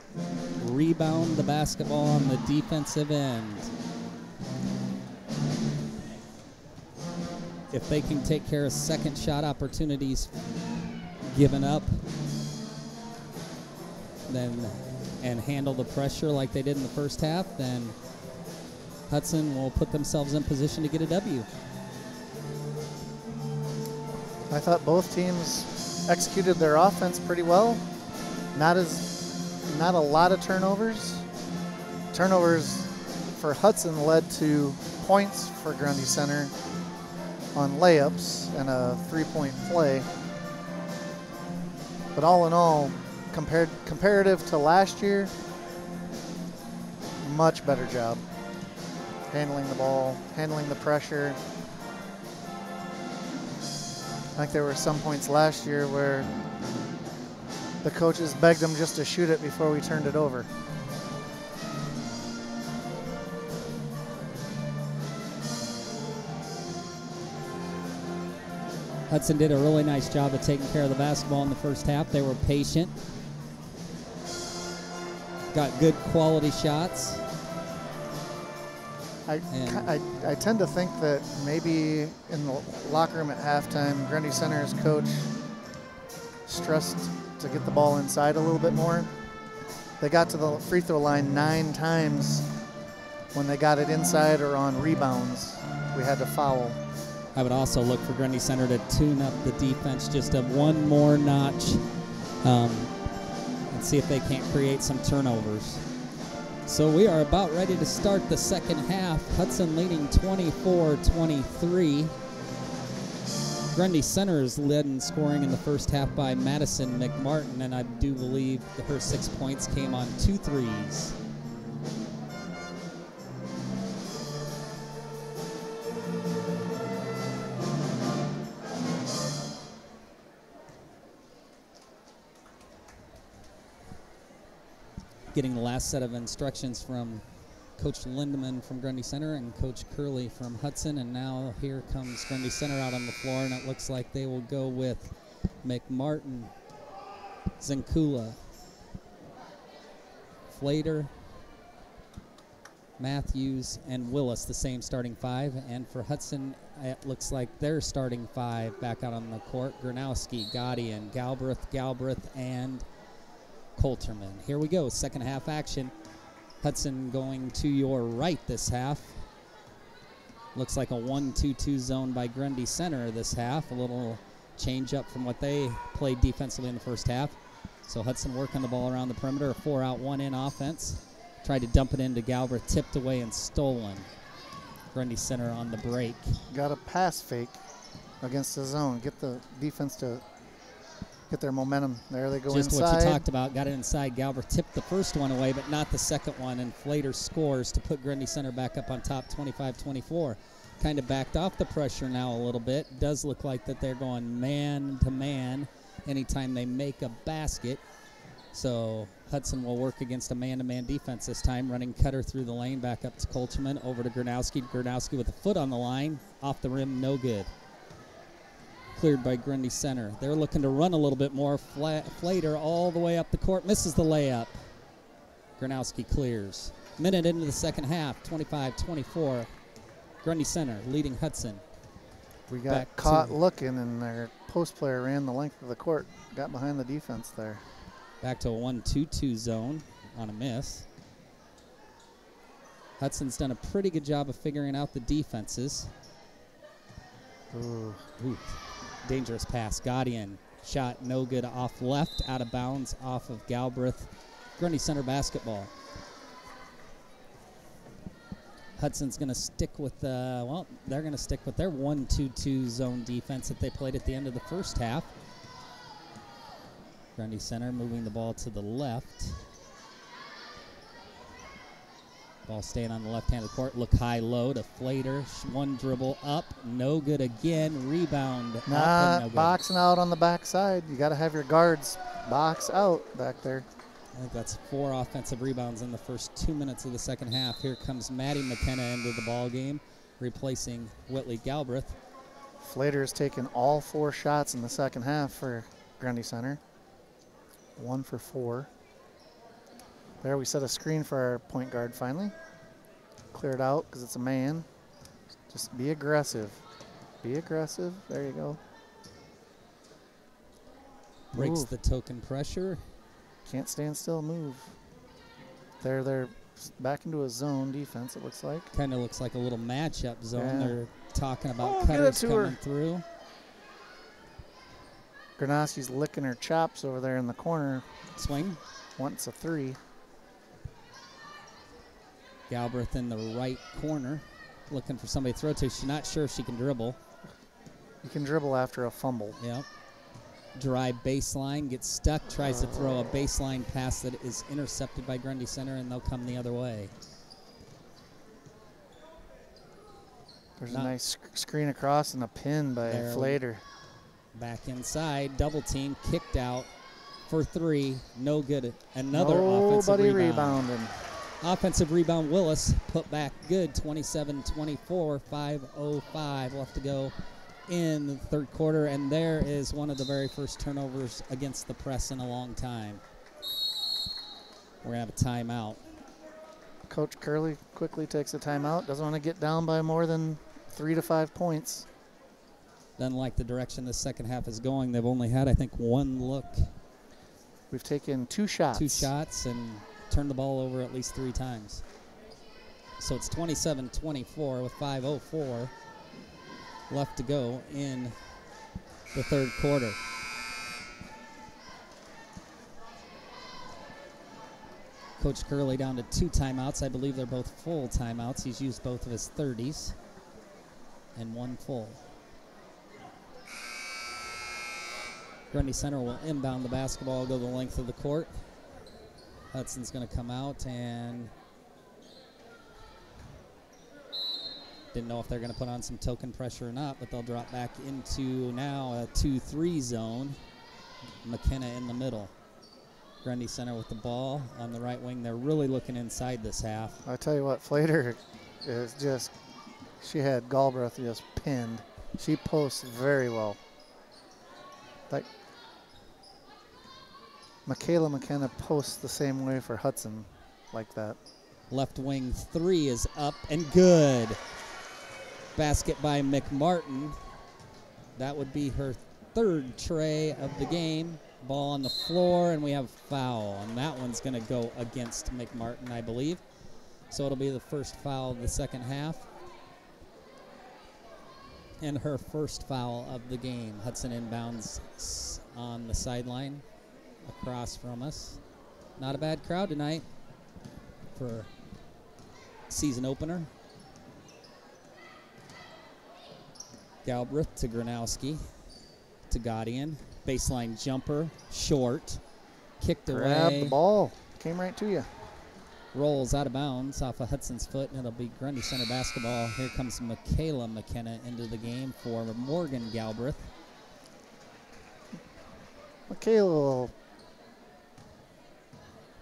Speaker 2: rebound the basketball on the defensive end. If they can take care of second shot opportunities given up, then and handle the pressure like they did in the first half, then Hudson will put themselves in position to get a W.
Speaker 1: I thought both teams executed their offense pretty well. Not a lot of turnovers. Turnovers for Hudson led to points for Grundy Center on layups and a three-point play. But all in all, comparative to last year, much better job handling the ball, handling the pressure. I think there were some points last year where the coaches begged them just to shoot it before we turned it over.
Speaker 2: Hudson did a really nice job of taking care of the basketball in the first half. They were patient, got good quality shots.
Speaker 1: I tend to think that maybe in the locker room at halftime, Grundy Center's coach stressed to get the ball inside a little bit more. They got to the free throw line 9 times. When they got it inside or on rebounds, we had to foul.
Speaker 2: I would also look for Grundy Center to tune up the defense just one more notch and see if they can't create some turnovers. So we are about ready to start the second half. Hudson leading 24-23. Grundy Center is led in scoring in the first half by Madison McMartin, and I do believe that her 6 points came on 2 threes. Getting the last set of instructions from Coach Lindemann from Grundy Center and Coach Curley from Hudson, and now here comes Grundy Center out on the floor, and it looks like they will go with McMartin, Zinkula, Flater, Matthews, and Willis, the same starting 5. And for Hudson, it looks like their starting 5 back out on the court: Gronowski, Gaudian, Galbraith, and Coulterman. Here we go, second half action. Hudson going to your right this half. Looks like a 1-2-2 zone by Grundy Center this half. A little change up from what they played defensively in the first half. So Hudson working the ball around the perimeter, a 4-out, 1-in offense. Tried to dump it into Galbraith, tipped away and stolen. Grundy Center on the break.
Speaker 1: Got a pass fake against the zone. Get the defense to get their momentum. There they go
Speaker 2: Just
Speaker 1: inside.
Speaker 2: Just what you talked about. Got it inside. Galbraith tipped the first one away, but not the second one. And Flater scores to put Grundy Center back up on top, 25-24. Kind of backed off the pressure now a little bit. Does look like that they're going man to man anytime they make a basket. So Hudson will work against a man-to-man defense this time, running Cutter through the lane, back up to Kolchman, over to Gronowski. Gronowski with a foot on the line, off the rim, no good. Cleared by Grundy Center. They're looking to run a little bit more. Flater all the way up the court, misses the layup. Gronowski clears. Minute into the second half, 25-24. Grundy Center leading Hudson.
Speaker 1: We got caught looking, and their post player ran the length of the court, got behind the defense there.
Speaker 2: Back to a 1-2-2 zone on a miss. Hudson's done a pretty good job of figuring out the defenses.
Speaker 1: Ooh.
Speaker 2: Dangerous pass. Gaudian shot no good, off left, out of bounds, off of Galbraith. Grundy Center basketball. Hudson's going to stick with, they're going to stick with their 1-2-2 zone defense that they played at the end of the first half. Grundy Center moving the ball to the left. Ball staying on the left hand of the court. Look high-low to Flater. One dribble up. No good again. Rebound.
Speaker 1: Not
Speaker 2: no good.
Speaker 1: boxing out on the backside. You got to have your guards box out back there.
Speaker 2: I think that's 4 offensive rebounds in the first 2 minutes of the second half. Here comes Maddie McKenna into the ball game, replacing Whitley Galbraith.
Speaker 1: Flater has taken all 4 shots in the second half for Grundy Center. 1 for 4. There we set a screen for our point guard finally. Clear it out because it's a man. Just be aggressive. Be aggressive. There you go.
Speaker 2: Breaks
Speaker 1: Move.
Speaker 2: the token pressure.
Speaker 1: Can't stand still, move. They're back into a zone defense, it looks like.
Speaker 2: Kind of looks like a little matchup zone.
Speaker 1: Yeah.
Speaker 2: They're talking about
Speaker 1: Get it
Speaker 2: Cutters
Speaker 1: to
Speaker 2: coming
Speaker 1: her.
Speaker 2: through.
Speaker 1: Gronowski's licking her chops over there in the corner.
Speaker 2: Swing.
Speaker 1: Wants a 3.
Speaker 2: Galbraith in the right corner, looking for somebody to throw to. She's not sure if she can dribble.
Speaker 1: You can dribble after a fumble.
Speaker 2: Yep. Drive baseline, gets stuck, tries to throw a baseline pass that is intercepted by Grundy Center, and they'll come the other way.
Speaker 1: There's a nice screen across and a pin by Flater.
Speaker 2: Back inside, double team, kicked out for 3, no good. Another
Speaker 1: Nobody
Speaker 2: offensive rebound.
Speaker 1: rebounding.
Speaker 2: Offensive rebound, Willis, put back good, 27-24, 5:05 left to go in the third quarter, and there is one of the very first turnovers against the press in a long time. We're going to have a timeout.
Speaker 1: Coach Curley quickly takes a timeout. Doesn't want to get down by more than 3 to 5 points.
Speaker 2: Doesn't like the direction the second half is going. They've only had, I think, 1 look.
Speaker 1: We've taken 2 shots.
Speaker 2: 2 shots and turned the ball over at least 3 times. So it's 27-24 with 5:04 left to go in the third quarter. Coach Curley down to 2 timeouts. I believe they're both full timeouts. He's used both of his 30s and 1 full. Grundy Center will inbound the basketball, go the length of the court. Hudson's going to come out and didn't know if they're going to put on some token pressure or not, but they'll drop back into now a 2-3 zone. McKenna in the middle. Grundy Center with the ball on the right wing. They're really looking inside this half.
Speaker 1: I tell you what, Flater is just, she had Galbraith just pinned. She posts very well. Like, Michaela McKenna posts the same way for Hudson, like that.
Speaker 2: Left wing 3 is up and good. Basket by McMartin. That would be her 3rd tray of the game. Ball on the floor, and we have a foul. And that one's going to go against McMartin, I believe. So it'll be the first foul of the second half. And her first foul of the game. Hudson inbounds on the sideline across from us. Not a bad crowd tonight for season opener. Galbraith to Gronowski to Gaudian. Baseline jumper, short, kicked away.
Speaker 1: Grab the ball, came right to you.
Speaker 2: Rolls out of bounds off of Hudson's foot, and it'll be Grundy Center basketball. Here comes Michaela McKenna into the game for Morgan Galbraith.
Speaker 1: Michaela will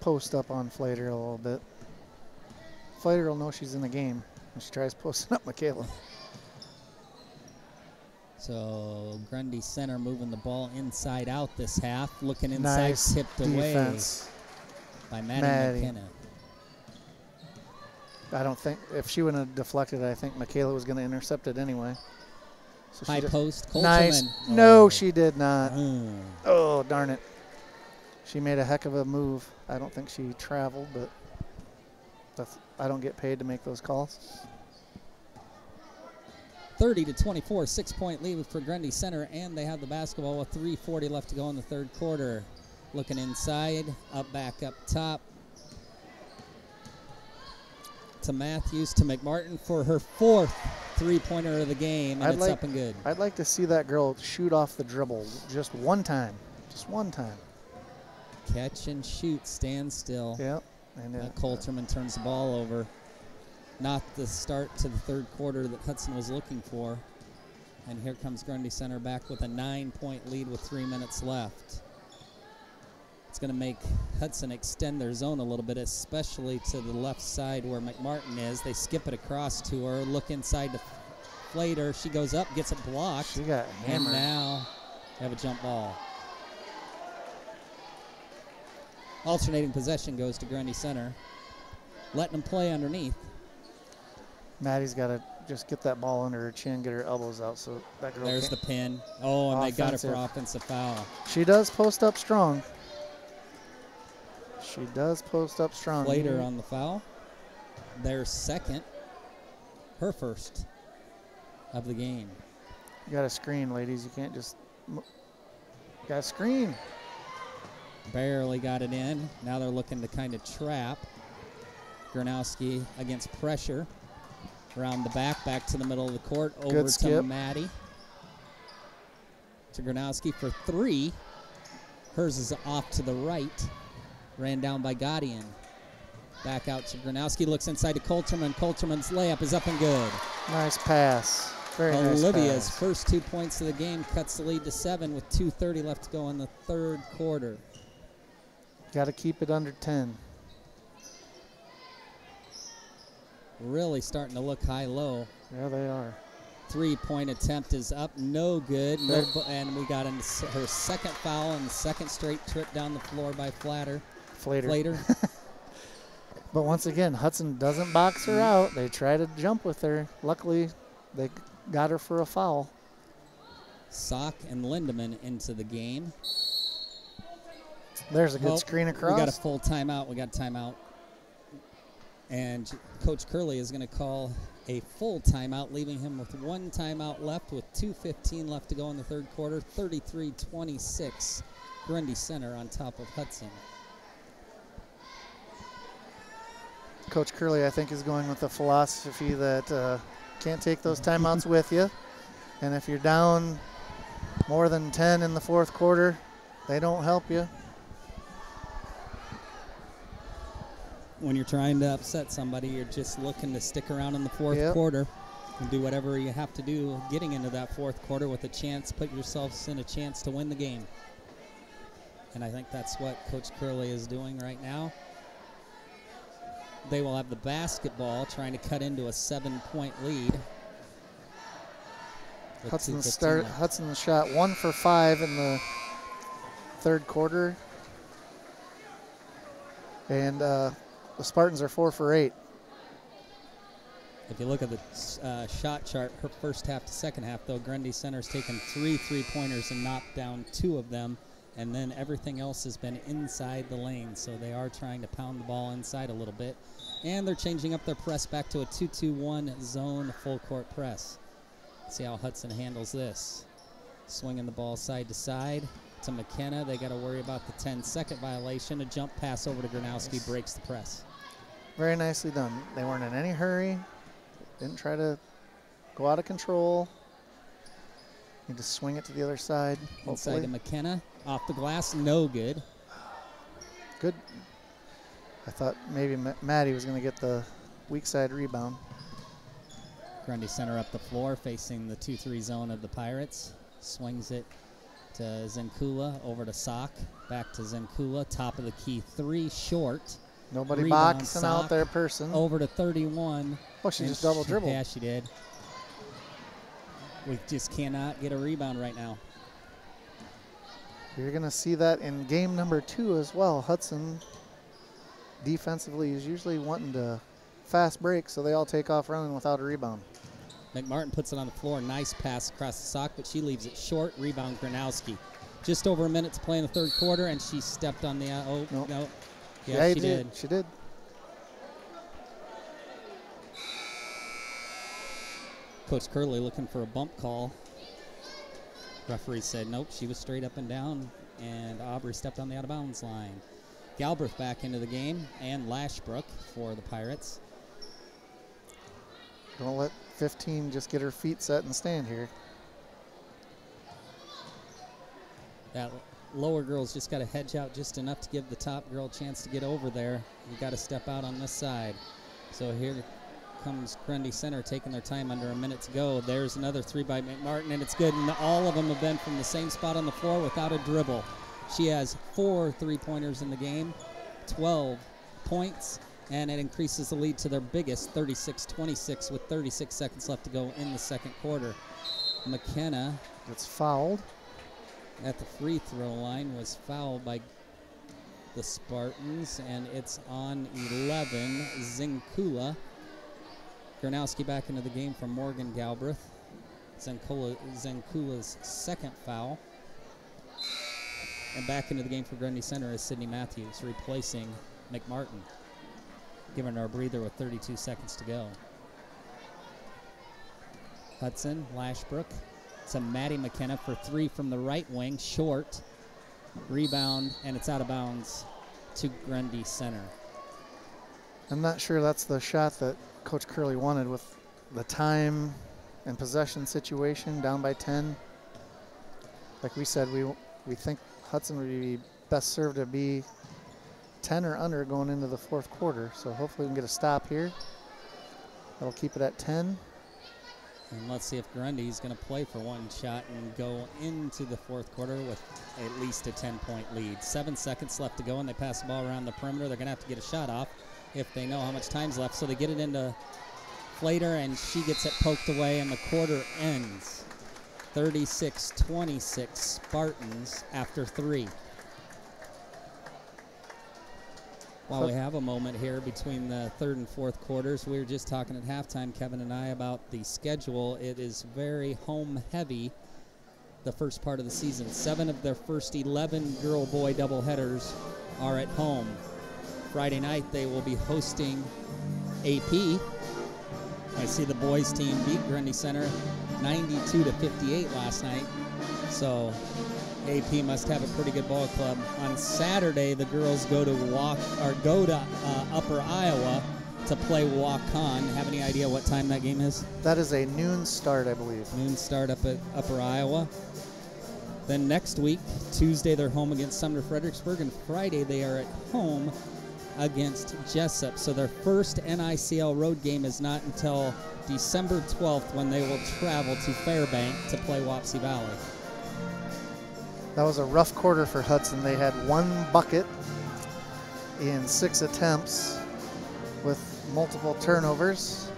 Speaker 1: post up on Flater a little bit. Flater will know she's in the game when she tries posting up Michaela.
Speaker 2: So Grundy Center moving the ball inside out this half. Looking inside,
Speaker 1: Nice
Speaker 2: tipped
Speaker 1: defense
Speaker 2: away by Maddie McKenna.
Speaker 1: I don't think, if she wouldn't have deflected, I think Michaela was going to intercept it anyway. So
Speaker 2: High post, Colterman.
Speaker 1: Nice.
Speaker 2: Oh.
Speaker 1: No, she did not. Oh, darn it. She made a heck of a move. I don't think she traveled, but I don't get paid to make those calls.
Speaker 2: 30-24, 6-point lead for Grundy Center, and they have the basketball with 3:40 left to go in the third quarter. Looking inside, back up top. To Matthews, to McMartin for her 4th three-pointer of the game, and it's up and good.
Speaker 1: I'd like to see that girl shoot off the dribble just one time. Just one time.
Speaker 2: Catch and shoot, stand still.
Speaker 1: Yep. And
Speaker 2: Colterman turns the ball over. Not the start to the third quarter that Hudson was looking for. And here comes Grundy Center back with a 9-point lead with 3 minutes left. It's going to make Hudson extend their zone a little bit, especially to the left side where McMartin is. They skip it across to her, look inside to Flater. She goes up, gets it blocked.
Speaker 1: She got hammered.
Speaker 2: And now they have a jump ball. Alternating possession goes to Grundy Center. Letting them play underneath.
Speaker 1: Maddie's got to just get that ball under her chin, get her elbows out so that girl
Speaker 2: There's the pin. Oh, and
Speaker 1: offensive.
Speaker 2: they got it for offensive foul.
Speaker 1: She does post up strong. She does post up strong.
Speaker 2: Later on the foul. Their second. Her first of the game.
Speaker 1: You got to screen, ladies. You can't just... You got to screen.
Speaker 2: Barely got it in. Now they're looking to kind of trap. Gronowski against pressure. Around the back to the middle of the court. Over to Maddie. To Gronowski for 3. Hers is off to the right. Ran down by Gaudian. Back out to Gronowski. Looks inside to Colterman. Colterman's layup is up and good.
Speaker 1: Nice pass. Very nice
Speaker 2: Olivia's
Speaker 1: pass.
Speaker 2: first 2 points of the game cuts the lead to 7 with 2:30 left to go in the third quarter.
Speaker 1: Got to keep it under 10.
Speaker 2: Really starting to look high-low.
Speaker 1: Yeah, they are.
Speaker 2: 3-point attempt is up, no good. And we got her second foul and the second straight trip down the floor by Flater.
Speaker 1: But once again, Hudson doesn't box her out. They try to jump with her. Luckily, they got her for a foul.
Speaker 2: Sock and Lindemann into the game.
Speaker 1: There's a good screen across.
Speaker 2: We got a full timeout. We got timeout. And Coach Curley is going to call a full timeout, leaving him with 1 timeout left with 2:15 left to go in the third quarter. 33-26. Grundy Center on top of Hudson.
Speaker 1: Coach Curley, I think, is going with the philosophy that can't take those timeouts with you. And if you're down more than 10 in the fourth quarter, they don't help you.
Speaker 2: When you're trying to upset somebody, you're just looking to stick around in the fourth quarter and do whatever you have to do getting into that fourth quarter with a chance, put yourselves in a chance to win the game. And I think that's what Coach Curley is doing right now. They will have the basketball trying to cut into a 7-point lead.
Speaker 1: Hudson shot 1 for 5 in the third quarter. And the Spartans are 4 for 8.
Speaker 2: If you look at the shot chart, her first half to second half, though, Grundy Center's taken 3 3-pointers and knocked down 2 of them, and then everything else has been inside the lane. So they are trying to pound the ball inside a little bit. And they're changing up their press back to a 2-2-1 zone full court press. See how Hudson handles this. Swinging the ball side to side to McKenna. They got to worry about the 10-second violation. A jump pass over to Gronowski breaks the press.
Speaker 1: Very nicely done. They weren't in any hurry. Didn't try to go out of control. You just swing it to the other side.
Speaker 2: Inside to McKenna. Off the glass, no good.
Speaker 1: Good. I thought maybe Maddie was going to get the weak side rebound.
Speaker 2: Grundy Center up the floor facing the 2-3 zone of the Pirates. Swings it to Zinkula, over to Sock, back to Zinkula, top of the key, 3 short.
Speaker 1: Nobody
Speaker 2: Rebound,
Speaker 1: boxing
Speaker 2: Sock,
Speaker 1: out their person.
Speaker 2: Over to 31.
Speaker 1: Oh, she just double dribbled.
Speaker 2: Yeah, she did. We just cannot get a rebound right now.
Speaker 1: You're going to see that in game number 2 as well. Hudson defensively is usually wanting to fast break, so they all take off running without a rebound.
Speaker 2: McMartin puts it on the floor. Nice pass across the Sock, but she leaves it short. Rebound, Gronowski. Just over a minute to play in the 3rd quarter, and she stepped on the
Speaker 1: nope.
Speaker 2: no.
Speaker 1: Yeah,
Speaker 2: she did.
Speaker 1: She did.
Speaker 2: Coach Curley looking for a bump call. Referee said nope, she was straight up and down, and Aubrey stepped on the out-of-bounds line. Galbraith back into the game, and Lashbrook for the Pirates.
Speaker 1: Don't let 15 just get her feet set and stand here.
Speaker 2: That lower girl's just got to hedge out just enough to give the top girl a chance to get over there. You got to step out on this side. So here comes Grundy Center taking their time, under a minute to go. There's another 3 by McMartin, and it's good. And all of them have been from the same spot on the floor without a dribble. She has 4 3-pointers in the game, 12 points, and it increases the lead to their biggest, 36-26, with 36 seconds left to go in the 2nd quarter. McKenna
Speaker 1: gets fouled
Speaker 2: at the free throw line, was fouled by the Spartans, and it's on 11, Zinkula. Gronowski back into the game from Morgan Galbraith. Zinkula's 2nd foul. And back into the game for Grundy Center is Sydney Matthews, replacing McMartin, giving her a breather with 32 seconds to go. Hudson, Lashbrook, to Maddie McKenna for 3 from the right wing, short. Rebound, and it's out of bounds to Grundy Center.
Speaker 1: I'm not sure that's the shot that Coach Curley wanted with the time and possession situation, down by 10. Like we said, we think Hudson would be best served to be 10 or under going into the 4th quarter. So hopefully we can get a stop here. That'll keep it at 10.
Speaker 2: And let's see if Grundy's going to play for one shot and go into the 4th quarter with at least a 10-point lead. 7 seconds left to go, and they pass the ball around the perimeter. They're going to have to get a shot off if they know how much time's left. So they get it into Flater, and she gets it poked away, and the quarter ends. 36-26 Spartans after 3. While we have a moment here between the 3rd and 4th quarters, we were just talking at halftime, Kevin and I, about the schedule. It is very home-heavy the first part of the season. 7 of their first 11 girl-boy doubleheaders are at home. Friday night, they will be hosting AP. I see the boys team beat Grundy Center 92-58 last night. So AP must have a pretty good ball club. On Saturday, the girls go to Upper Iowa to play Waukon. Have any idea what time that game is?
Speaker 1: That is a noon start, I believe.
Speaker 2: Noon start up at Upper Iowa. Then next week, Tuesday, they're home against Sumner Fredericksburg, and Friday they are at home against Jessup. So their first NICL road game is not until December 12th, when they will travel to Fairbank to play Wapsie Valley.
Speaker 1: That was a rough quarter for Hudson. They had 1 bucket in 6 attempts with multiple turnovers.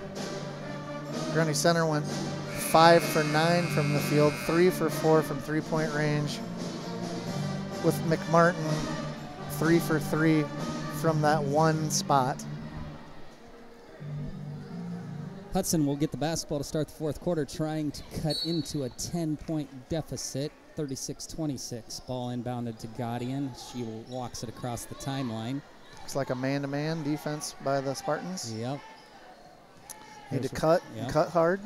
Speaker 1: Grundy Center went 5 for 9 from the field, 3 for 4 from 3-point range, with McMartin 3 for 3 from that one spot.
Speaker 2: Hudson will get the basketball to start the 4th quarter, trying to cut into a 10-point deficit, 36-26. Ball inbounded to Gaudian. She walks it across the timeline.
Speaker 1: Looks like a man-to-man defense by the Spartans.
Speaker 2: Yep.
Speaker 1: Need to cut,
Speaker 2: yep.
Speaker 1: Cut hard.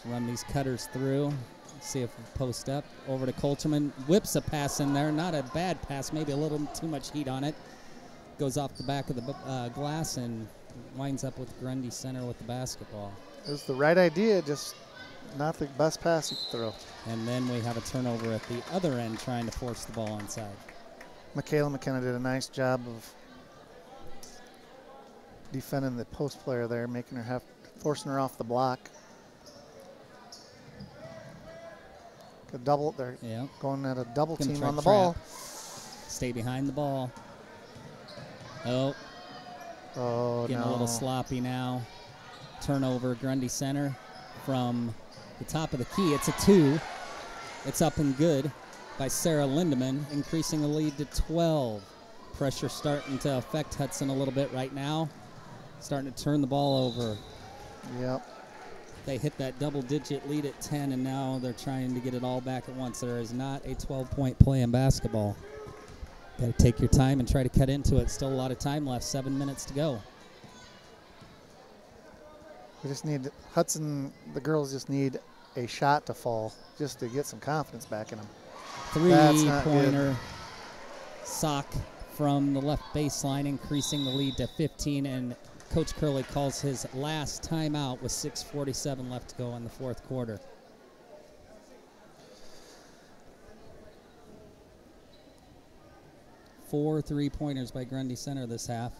Speaker 2: Run these cutters through. See if we post up. Over to Colterman. Whips a pass in there. Not a bad pass. Maybe a little too much heat on it. Goes off the back of the glass and winds up with Grundy Center with the basketball.
Speaker 1: It was the right idea, just not the best pass you could throw.
Speaker 2: And then we have a turnover at the other end, trying to force the ball inside.
Speaker 1: Michaela McKenna did a nice job of defending the post player there, forcing her off the block. Good double. They're
Speaker 2: Yeah.
Speaker 1: going at a double
Speaker 2: Gonna
Speaker 1: team
Speaker 2: try
Speaker 1: on the
Speaker 2: trap.
Speaker 1: ball.
Speaker 2: Stay behind the ball. Oh,
Speaker 1: Oh,
Speaker 2: getting
Speaker 1: no.
Speaker 2: a little sloppy now. Turnover, Grundy Center from the top of the key. It's a 2. It's up and good by Sarah Lindemann, increasing the lead to 12. Pressure starting to affect Hudson a little bit right now. Starting to turn the ball over.
Speaker 1: Yep.
Speaker 2: They hit that double-digit lead at 10, and now they're trying to get it all back at once. There is not a 12-point play in basketball. Got to take your time and try to cut into it. Still a lot of time left, 7 minutes to go.
Speaker 1: We just need Hudson. The girls just need a shot to fall just to get some confidence back in them.
Speaker 2: Three-pointer sock from the left baseline, increasing the lead to 15, and Coach Curley calls his last timeout with 6:47 left to go in the fourth quarter. Four three-pointers by Grundy Center this half.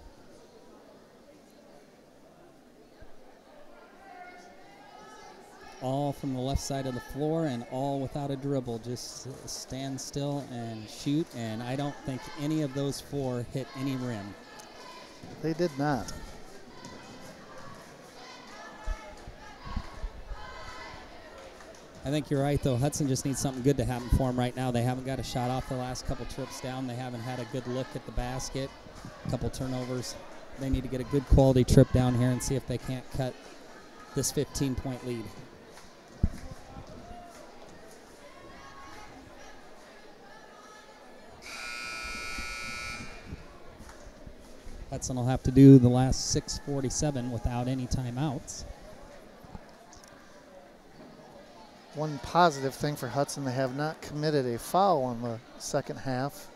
Speaker 2: All from the left side of the floor and all without a dribble. Just stand still and shoot, and I don't think any of those 4 hit any rim.
Speaker 1: They did not.
Speaker 2: I think you're right, though. Hudson just needs something good to happen for them right now. They haven't got a shot off the last couple trips down. They haven't had a good look at the basket. A couple turnovers. They need to get a good quality trip down here and see if they can't cut this 15-point lead. Hudson will have to do the last 6:47 without any timeouts.
Speaker 1: One positive thing for Hudson, they have not committed a foul in the second half.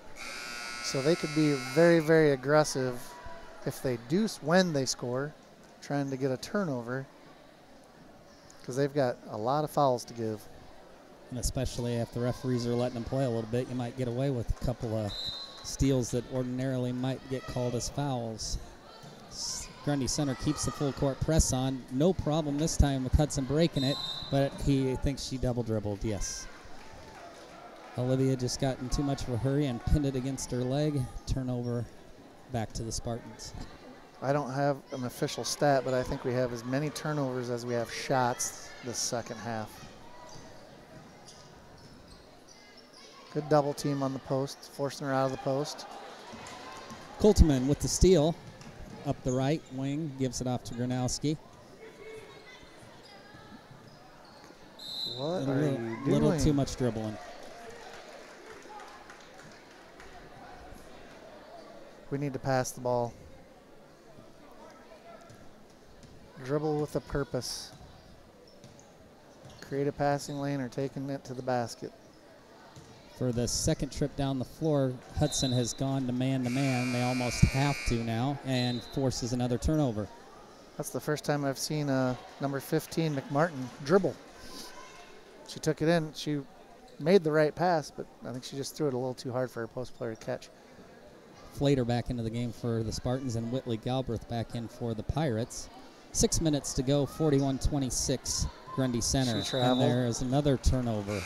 Speaker 1: So they could be very, very aggressive if they do, when they score, trying to get a turnover, because they've got a lot of fouls to give.
Speaker 2: And especially if the referees are letting them play a little bit, you might get away with a couple of steals that ordinarily might get called as fouls. Grundy Center keeps the full court press on. No problem this time with Hudson breaking it, but he thinks she double dribbled, yes. Olivia just got in too much of a hurry and pinned it against her leg. Turnover back to the Spartans.
Speaker 1: I don't have an official stat, but I think we have as many turnovers as we have shots this second half. Good double team on the post, forcing her out of the post.
Speaker 2: Colterman with the steal. Up the right wing, gives it off to Gronowski.
Speaker 1: What are you doing?
Speaker 2: Little too much dribbling.
Speaker 1: We need to pass the ball. Dribble with a purpose. Create a passing lane or taking it to the basket.
Speaker 2: For the second trip down the floor, Hudson has gone to man-to-man. They almost have to now, and forces another turnover.
Speaker 1: That's the first time I've seen number 15, McMartin, dribble. She took it in. She made the right pass, but I think she just threw it a little too hard for her post player to catch.
Speaker 2: Flater back into the game for the Spartans, and Whitley Galbraith back in for the Pirates. 6 minutes to go, 41-26, Grundy Center. And there is another turnover.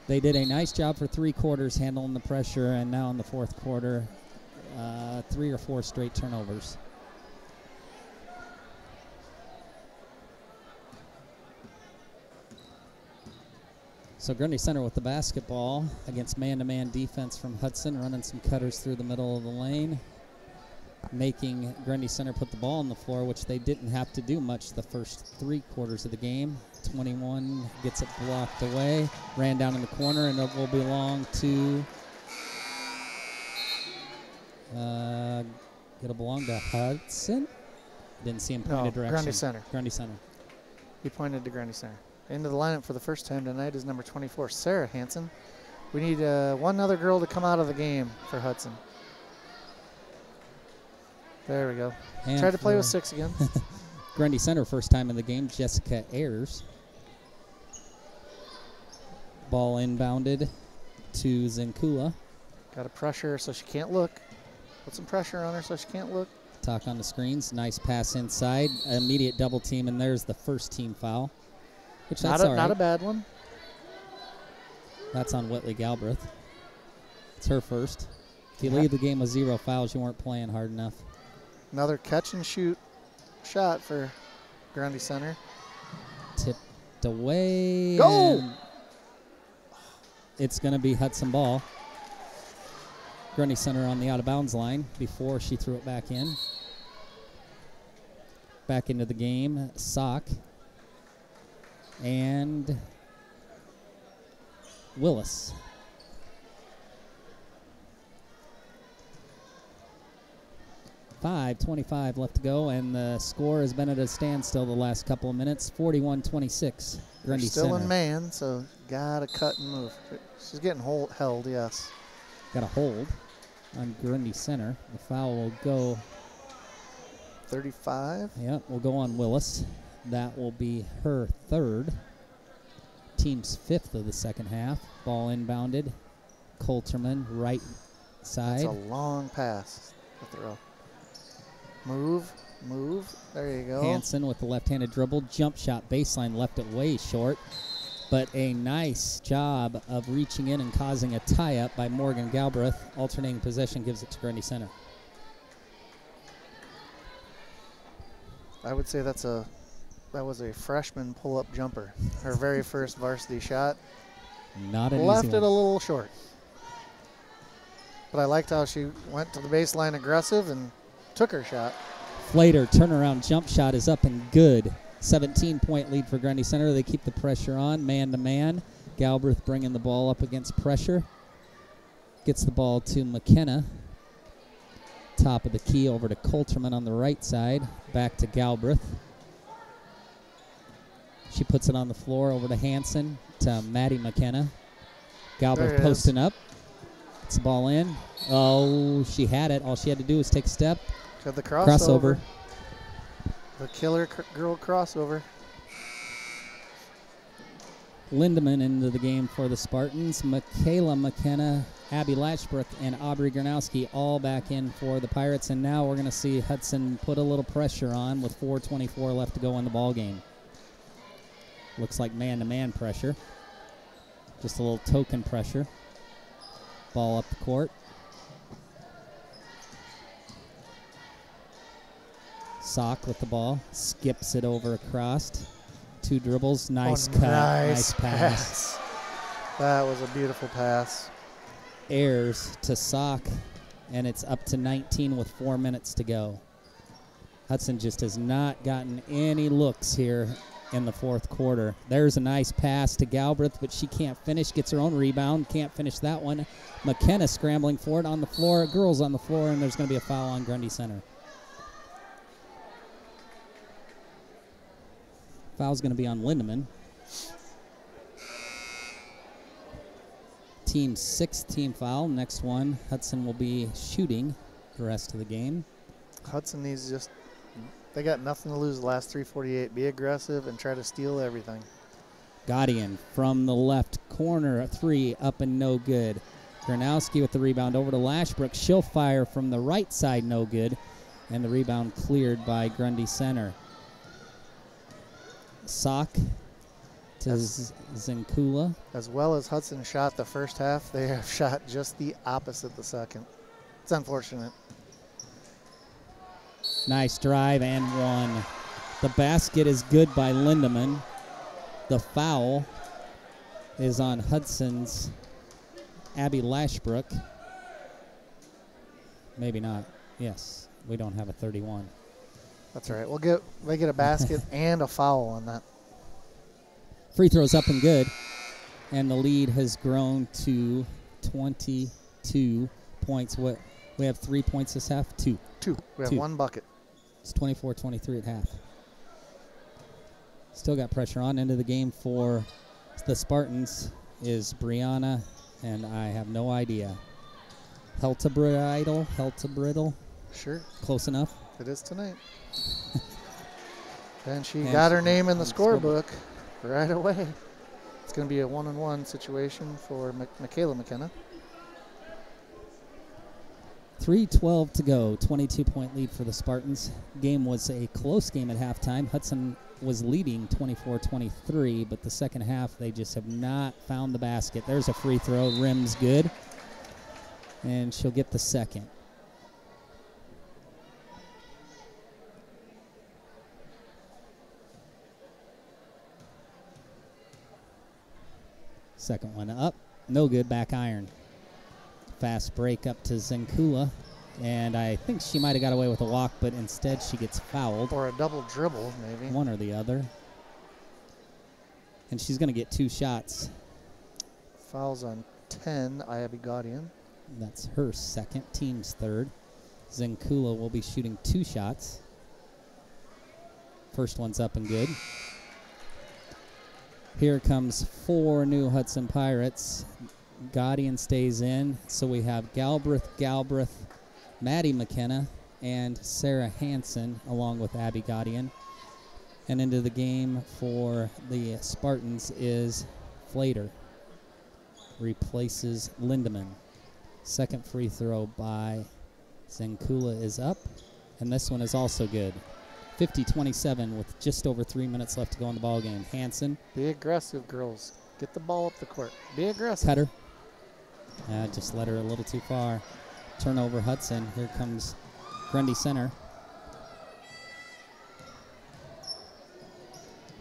Speaker 2: They did a nice job for 3 quarters handling the pressure, and now in the fourth quarter, 3 or 4 straight turnovers. So Grundy Center with the basketball against man-to-man defense from Hudson, running some cutters through the middle of the lane, making Grundy Center put the ball on the floor, which they didn't have to do much the first 3 quarters of the game. 21 gets it blocked away, ran down in the corner, and it will belong to it'll belong to Hudson. Didn't see him point a direction.
Speaker 1: Grundy Center.
Speaker 2: Grundy Center.
Speaker 1: He pointed to Grundy Center. Into the lineup for the first time tonight is number 24, Sarah Hansen. We need one other girl to come out of the game for Hudson. There we go.
Speaker 2: And
Speaker 1: try to play with 6 again.
Speaker 2: Grundy Center, first time in the game, Jessica Ayers. Ball inbounded to Zinkula.
Speaker 1: Got to pressure her so she can't look. Put some pressure on her so she can't look.
Speaker 2: Talk on the screens. Nice pass inside. Immediate double team, and there's the first team foul. Which that's all right.
Speaker 1: Not a bad one.
Speaker 2: That's on Whitley Galbraith. It's her first. If you leave the game with 0 fouls, you weren't playing hard enough.
Speaker 1: Another catch and shoot shot for Grundy Center.
Speaker 2: Tipped away.
Speaker 1: Go!
Speaker 2: It's going to be Hudson ball. Grundy Center on the out-of-bounds line before she threw it back in. Back into the game, Sock and Willis. 5:25 left to go, and the score has been at a standstill the last couple of minutes. 41-26. Grundy
Speaker 1: still
Speaker 2: Center.
Speaker 1: in man, so gotta cut and move. She's getting held, yes.
Speaker 2: Got a hold on Grundy Center. The foul will go.
Speaker 1: 35.
Speaker 2: Yeah, will go on Willis. That will be her third. Team's 5th of the second half. Ball inbounded. Coulterman, right side.
Speaker 1: That's a long pass to throw. Move. There you go.
Speaker 2: Hansen with the left-handed dribble. Jump shot, baseline, left it way short. But a nice job of reaching in and causing a tie-up by Morgan Galbraith. Alternating possession gives it to Grundy Center.
Speaker 1: I would say that was a freshman pull-up jumper. Her very first varsity shot.
Speaker 2: Not an
Speaker 1: Left
Speaker 2: easy
Speaker 1: it
Speaker 2: one.
Speaker 1: a little short. But I liked how she went to the baseline aggressive and took her shot.
Speaker 2: Flater turnaround jump shot is up and good. 17-point lead for Grundy Center. They keep the pressure on, man-to-man. Galbraith bringing the ball up against pressure. Gets the ball to McKenna. Top of the key over to Coulterman on the right side. Back to Galbraith. She puts it on the floor over to Hansen, to Maddie McKenna. Galbraith posting up. Gets the ball in. Oh, she had it. All she had to do was take a step.
Speaker 1: Got the crossover.
Speaker 2: Crossover.
Speaker 1: The killer girl crossover.
Speaker 2: Lindemann into the game for the Spartans. Michaela McKenna, Abby Latchbrook, and Aubrey Gronowski all back in for the Pirates. And now we're going to see Hudson put a little pressure on with 4:24 left to go in the ball game. Looks like man-to-man pressure. Just a little token pressure. Ball up the court. Sock with the ball. Skips it over across. 2 dribbles. Nice cut. Nice pass.
Speaker 1: That was a beautiful pass.
Speaker 2: Airs to Sock, and it's up to 19 with 4 minutes to go. Hudson just has not gotten any looks here in the fourth quarter. There's a nice pass to Galbraith, but she can't finish. Gets her own rebound. Can't finish that one. McKenna scrambling for it on the floor. Girls on the floor, and there's going to be a foul on Grundy Center. Foul's going to be on Lindemann. Team's 6th team foul. Next one, Hudson will be shooting the rest of the game.
Speaker 1: Hudson needs they got nothing to lose the last 3:48. Be aggressive and try to steal everything.
Speaker 2: Gaudian from the left corner, a 3 up and no good. Gronowski with the rebound over to Lashbrook. She'll fire from the right side, no good. And the rebound cleared by Grundy Center. Sock to Zinkula.
Speaker 1: As well as Hudson shot the first half, they have shot just the opposite the second. It's unfortunate.
Speaker 2: Nice drive and one. The basket is good by Lindemann. The foul is on Hudson's Abby Lashbrook. Maybe not. Yes, we don't have a 31.
Speaker 1: That's all right. They get a basket and a foul on that.
Speaker 2: Free throws up and good. And the lead has grown to 22 points. We have 3 points this half? Two.
Speaker 1: We have 1 bucket.
Speaker 2: It's 24-23 at half. Still got pressure on. Into the game for the Spartans is Brianna, and I have no idea. Helta-Brittle.
Speaker 1: Sure.
Speaker 2: Close enough.
Speaker 1: It is tonight. And she got her name in the scorebook right away. It's going to be a 1-on-1 situation for Michaela McKenna.
Speaker 2: 3:12 to go, 22-point lead for the Spartans. Game was a close game at halftime. Hudson was leading 24-23, but the second half they just have not found the basket. There's a free throw, rims good, and she'll get the second. Second one up, no good, back iron. Fast break up to Zenkula, and I think she might have got away with a walk, but instead she gets fouled.
Speaker 1: Or a double dribble, maybe.
Speaker 2: One or the other. And she's going to get 2 shots.
Speaker 1: Fouls on 10, Abby Gaudian.
Speaker 2: That's her second, team's third. Zenkula will be shooting 2 shots. First one's up and good. Here comes 4 new Hudson Pirates. Gaudian stays in, so we have Galbraith, Maddie McKenna, and Sarah Hansen, along with Abby Gaudian. And into the game for the Spartans is Flater. Replaces Lindemann. Second free throw by Zenkula is up, and this one is also good. 50-27 with just over 3 minutes left to go in the ball game. Hansen.
Speaker 1: Be aggressive, girls. Get the ball up the court. Be aggressive.
Speaker 2: Cutter. Just let her a little too far. Turnover Hudson. Here comes Grundy center.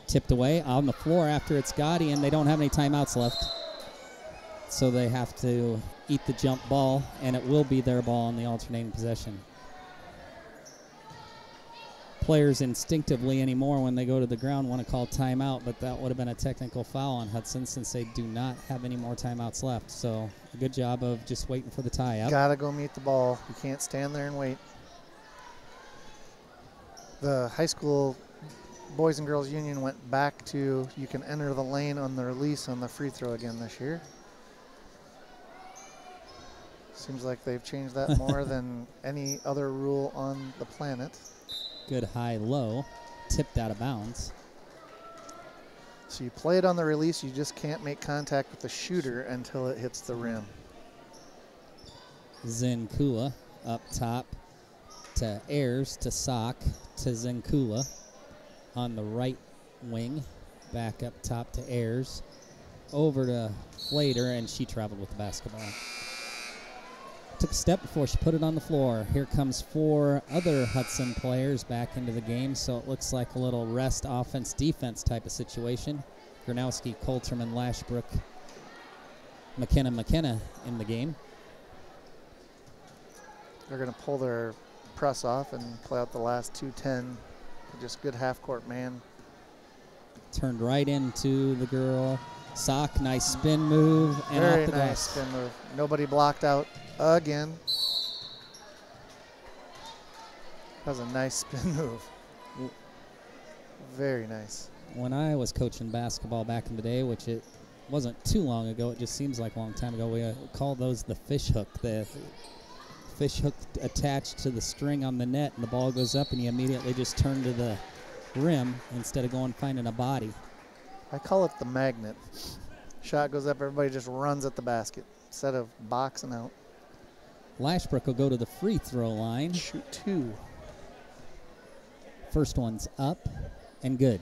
Speaker 2: Tipped away on the floor after it's Gaudian. They don't have any timeouts left, so they have to eat the jump ball, and it will be their ball on the alternating possession. Players instinctively anymore when they go to the ground want to call timeout, but that would have been a technical foul on Hudson since they do not have any more timeouts left. So a good job of just waiting for the tie up.
Speaker 1: Gotta go meet the ball. You can't stand there and wait. The high school Boys and Girls Union went back to you can enter the lane on the release on the free throw again this year. Seems like they've changed that more than any other rule on the planet.
Speaker 2: Good high-low, tipped out of bounds.
Speaker 1: So you play it on the release, you just can't make contact with the shooter until it hits the rim.
Speaker 2: Zenkula up top to Ayers, to Sock, to Zenkula on the right wing. Back up top to Ayers. Over to Flater, and she traveled with the basketball. Took a step before she put it on the floor. Here comes 4 other Hudson players back into the game, so it looks like a little rest offense-defense type of situation. Gronowski, Coulterman, Lashbrook, McKenna in the game.
Speaker 1: They're going to pull their press off and play out the last 2:10. Just good half-court man.
Speaker 2: Turned right into the girl. Sock, nice spin move, and
Speaker 1: Very
Speaker 2: off the
Speaker 1: nice
Speaker 2: glass.
Speaker 1: spin move. Nobody blocked out again. That was a nice spin move. Very nice.
Speaker 2: When I was coaching basketball back in the day, which it wasn't too long ago, it just seems like a long time ago, we called those the fish hook. The fish hook attached to the string on the net, and the ball goes up, and you immediately just turn to the rim instead of going finding a body.
Speaker 1: I call it the magnet. Shot goes up, everybody just runs at the basket instead of boxing out.
Speaker 2: Lashbrook will go to the free throw line.
Speaker 1: Shoot 2.
Speaker 2: First one's up and good.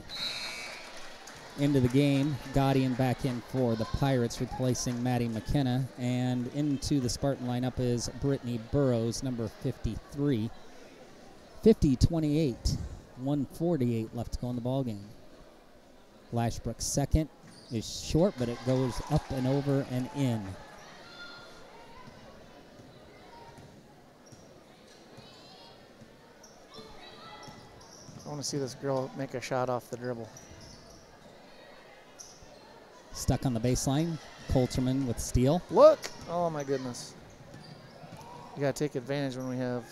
Speaker 2: Into the game, Gaudian back in for the Pirates, replacing Maddie McKenna. And into the Spartan lineup is Brittany Burrows, number 53. 50-28, 1:48 left to go in the ball game. Lashbrook's second is short, but it goes up and over and in.
Speaker 1: I want to see this girl make a shot off the dribble.
Speaker 2: Stuck on the baseline. Coulterman with steal.
Speaker 1: Look! Oh, my goodness. You got to take advantage when we have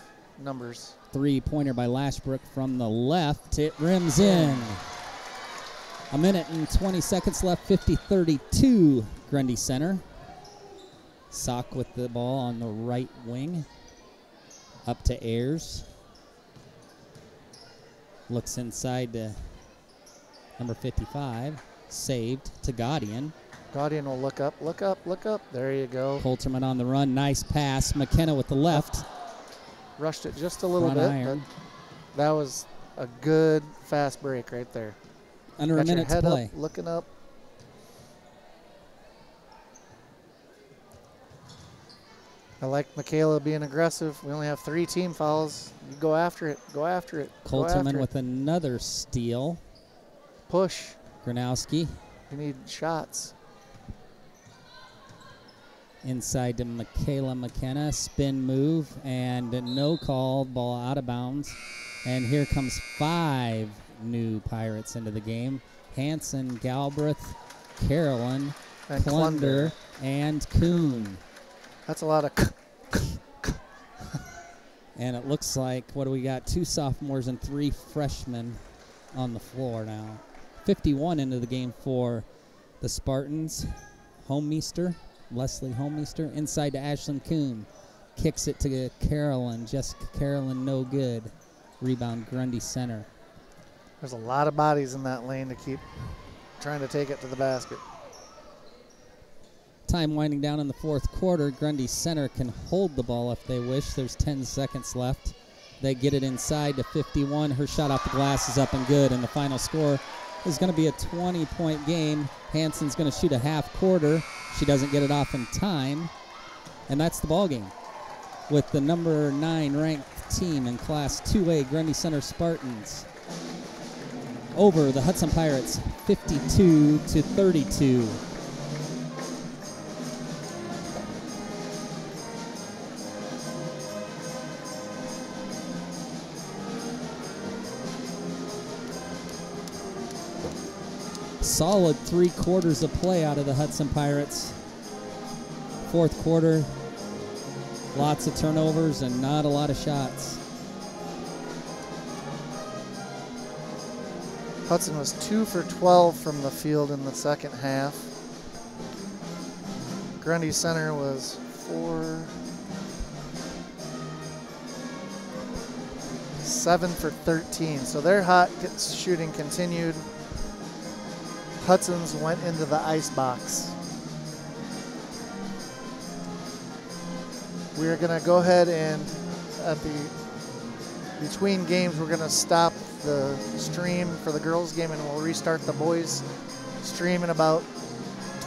Speaker 1: numbers.
Speaker 2: Three-pointer by Lashbrook from the left. It rims in. A minute and 20 seconds left, 50-32, Grundy center. Sock with the ball on the right wing. Up to Ayers. Looks inside to number 55. Saved to Gaudian.
Speaker 1: Gaudian will look up, look up, look up. There you go.
Speaker 2: Coulterman on the run. Nice pass. McKenna with the left.
Speaker 1: Rushed it just a little
Speaker 2: Front
Speaker 1: bit,
Speaker 2: iron.
Speaker 1: but that was a good fast break right there.
Speaker 2: Under
Speaker 1: Got
Speaker 2: a minute
Speaker 1: your head
Speaker 2: to play.
Speaker 1: up, looking up. I like Michaela being aggressive. We only have 3 team fouls. You go after it. Go after it. Go
Speaker 2: Colterman
Speaker 1: after
Speaker 2: with
Speaker 1: it.
Speaker 2: another steal.
Speaker 1: Push.
Speaker 2: Gronowski
Speaker 1: You need shots.
Speaker 2: inside to Michaela McKenna. Spin move and no call. Ball out of bounds. And here comes 5 new Pirates into the game. Hanson, Galbraith, Carolyn,
Speaker 1: And
Speaker 2: Klunder, and Kuhn.
Speaker 1: That's a lot of
Speaker 2: And it looks like, what do we got? 2 sophomores and 3 freshmen on the floor now. 51 into the game for the Spartans. Leslie Homeister, inside to Ashlyn Kuhn. Kicks it to Carolyn. Jessica Carolyn, no good. Rebound, Grundy Center.
Speaker 1: There's a lot of bodies in that lane to keep trying to take it to the basket.
Speaker 2: Time winding down in the 4th quarter. Grundy Center can hold the ball if they wish. There's 10 seconds left. They get it inside to 51. Her shot off the glass is up and good, and the final score is going to be a 20-point game. Hanson's going to shoot a half quarter. She doesn't get it off in time, and that's the ball game. With the number 9 ranked team in Class 2A, Grundy Center Spartans over the Hudson Pirates, 52-32. Solid 3 quarters of play out of the Hudson Pirates. 4th quarter, lots of turnovers and not a lot of shots.
Speaker 1: Hudson was 2 for 12 from the field in the second half. Grundy Center was 7 for 13. So their hot shooting continued. Hudson's went into the ice box. We are going to go ahead and between games we're going to stop the stream for the girls game and we'll restart the boys stream in about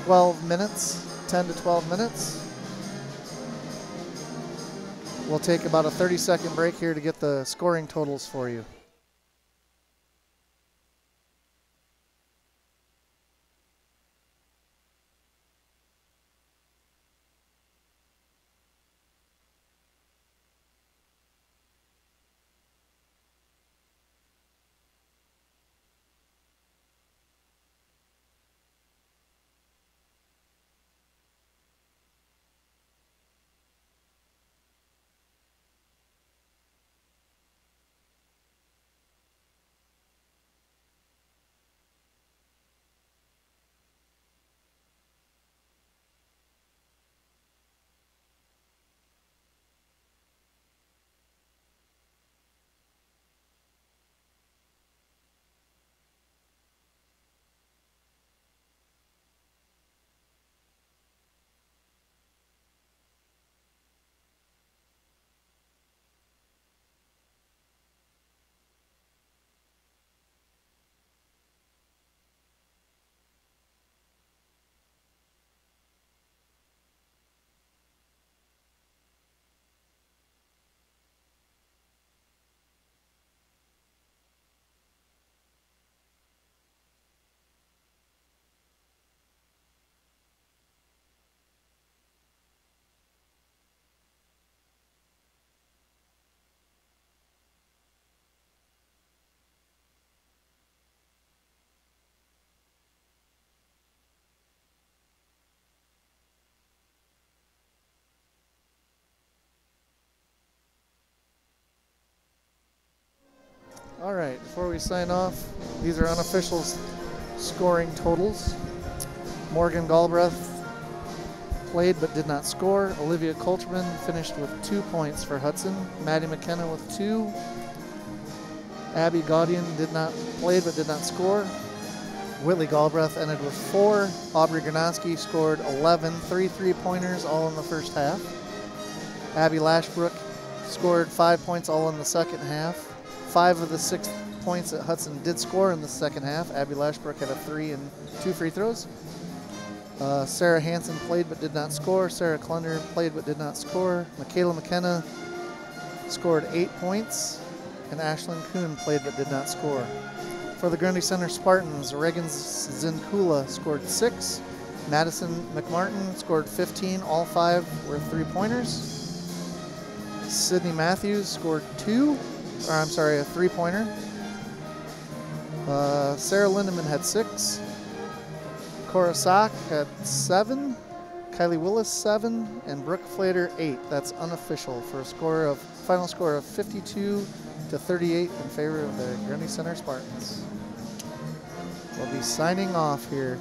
Speaker 1: 12 minutes, 10 to 12 minutes. We'll take about a 30-second break here to get the scoring totals for you. All right, before we sign off, these are unofficial scoring totals. Morgan Galbraith played but did not score. Olivia Colterman finished with 2 points for Hudson. Maddie McKenna with 2. Abby Gaudian played but did not score. Whitley Galbraith ended with 4. Aubrey Gronowski scored 11, 3 3-pointers all in the first half. Abby Lashbrook scored 5 points all in the second half. 5 of the 6 points that Hudson did score in the second half. Abby Lashbrook had a 3 and 2 free throws. Sarah Hansen played but did not score. Sarah Klunder played but did not score. Michaela McKenna scored 8 points. And Ashlyn Kuhn played but did not score. For the Grundy Center Spartans, Reagan Zinkula scored 6. Madison McMartin scored 15. All 5 were 3-pointers. Sydney Matthews scored a 3-pointer. Sarah Lindemann had 6. Cora Sock had 7. Kylie Willis 7, and Brooke Flater 8. That's unofficial for a final score of 52-38 in favor of the Grundy Center Spartans. We'll be signing off here.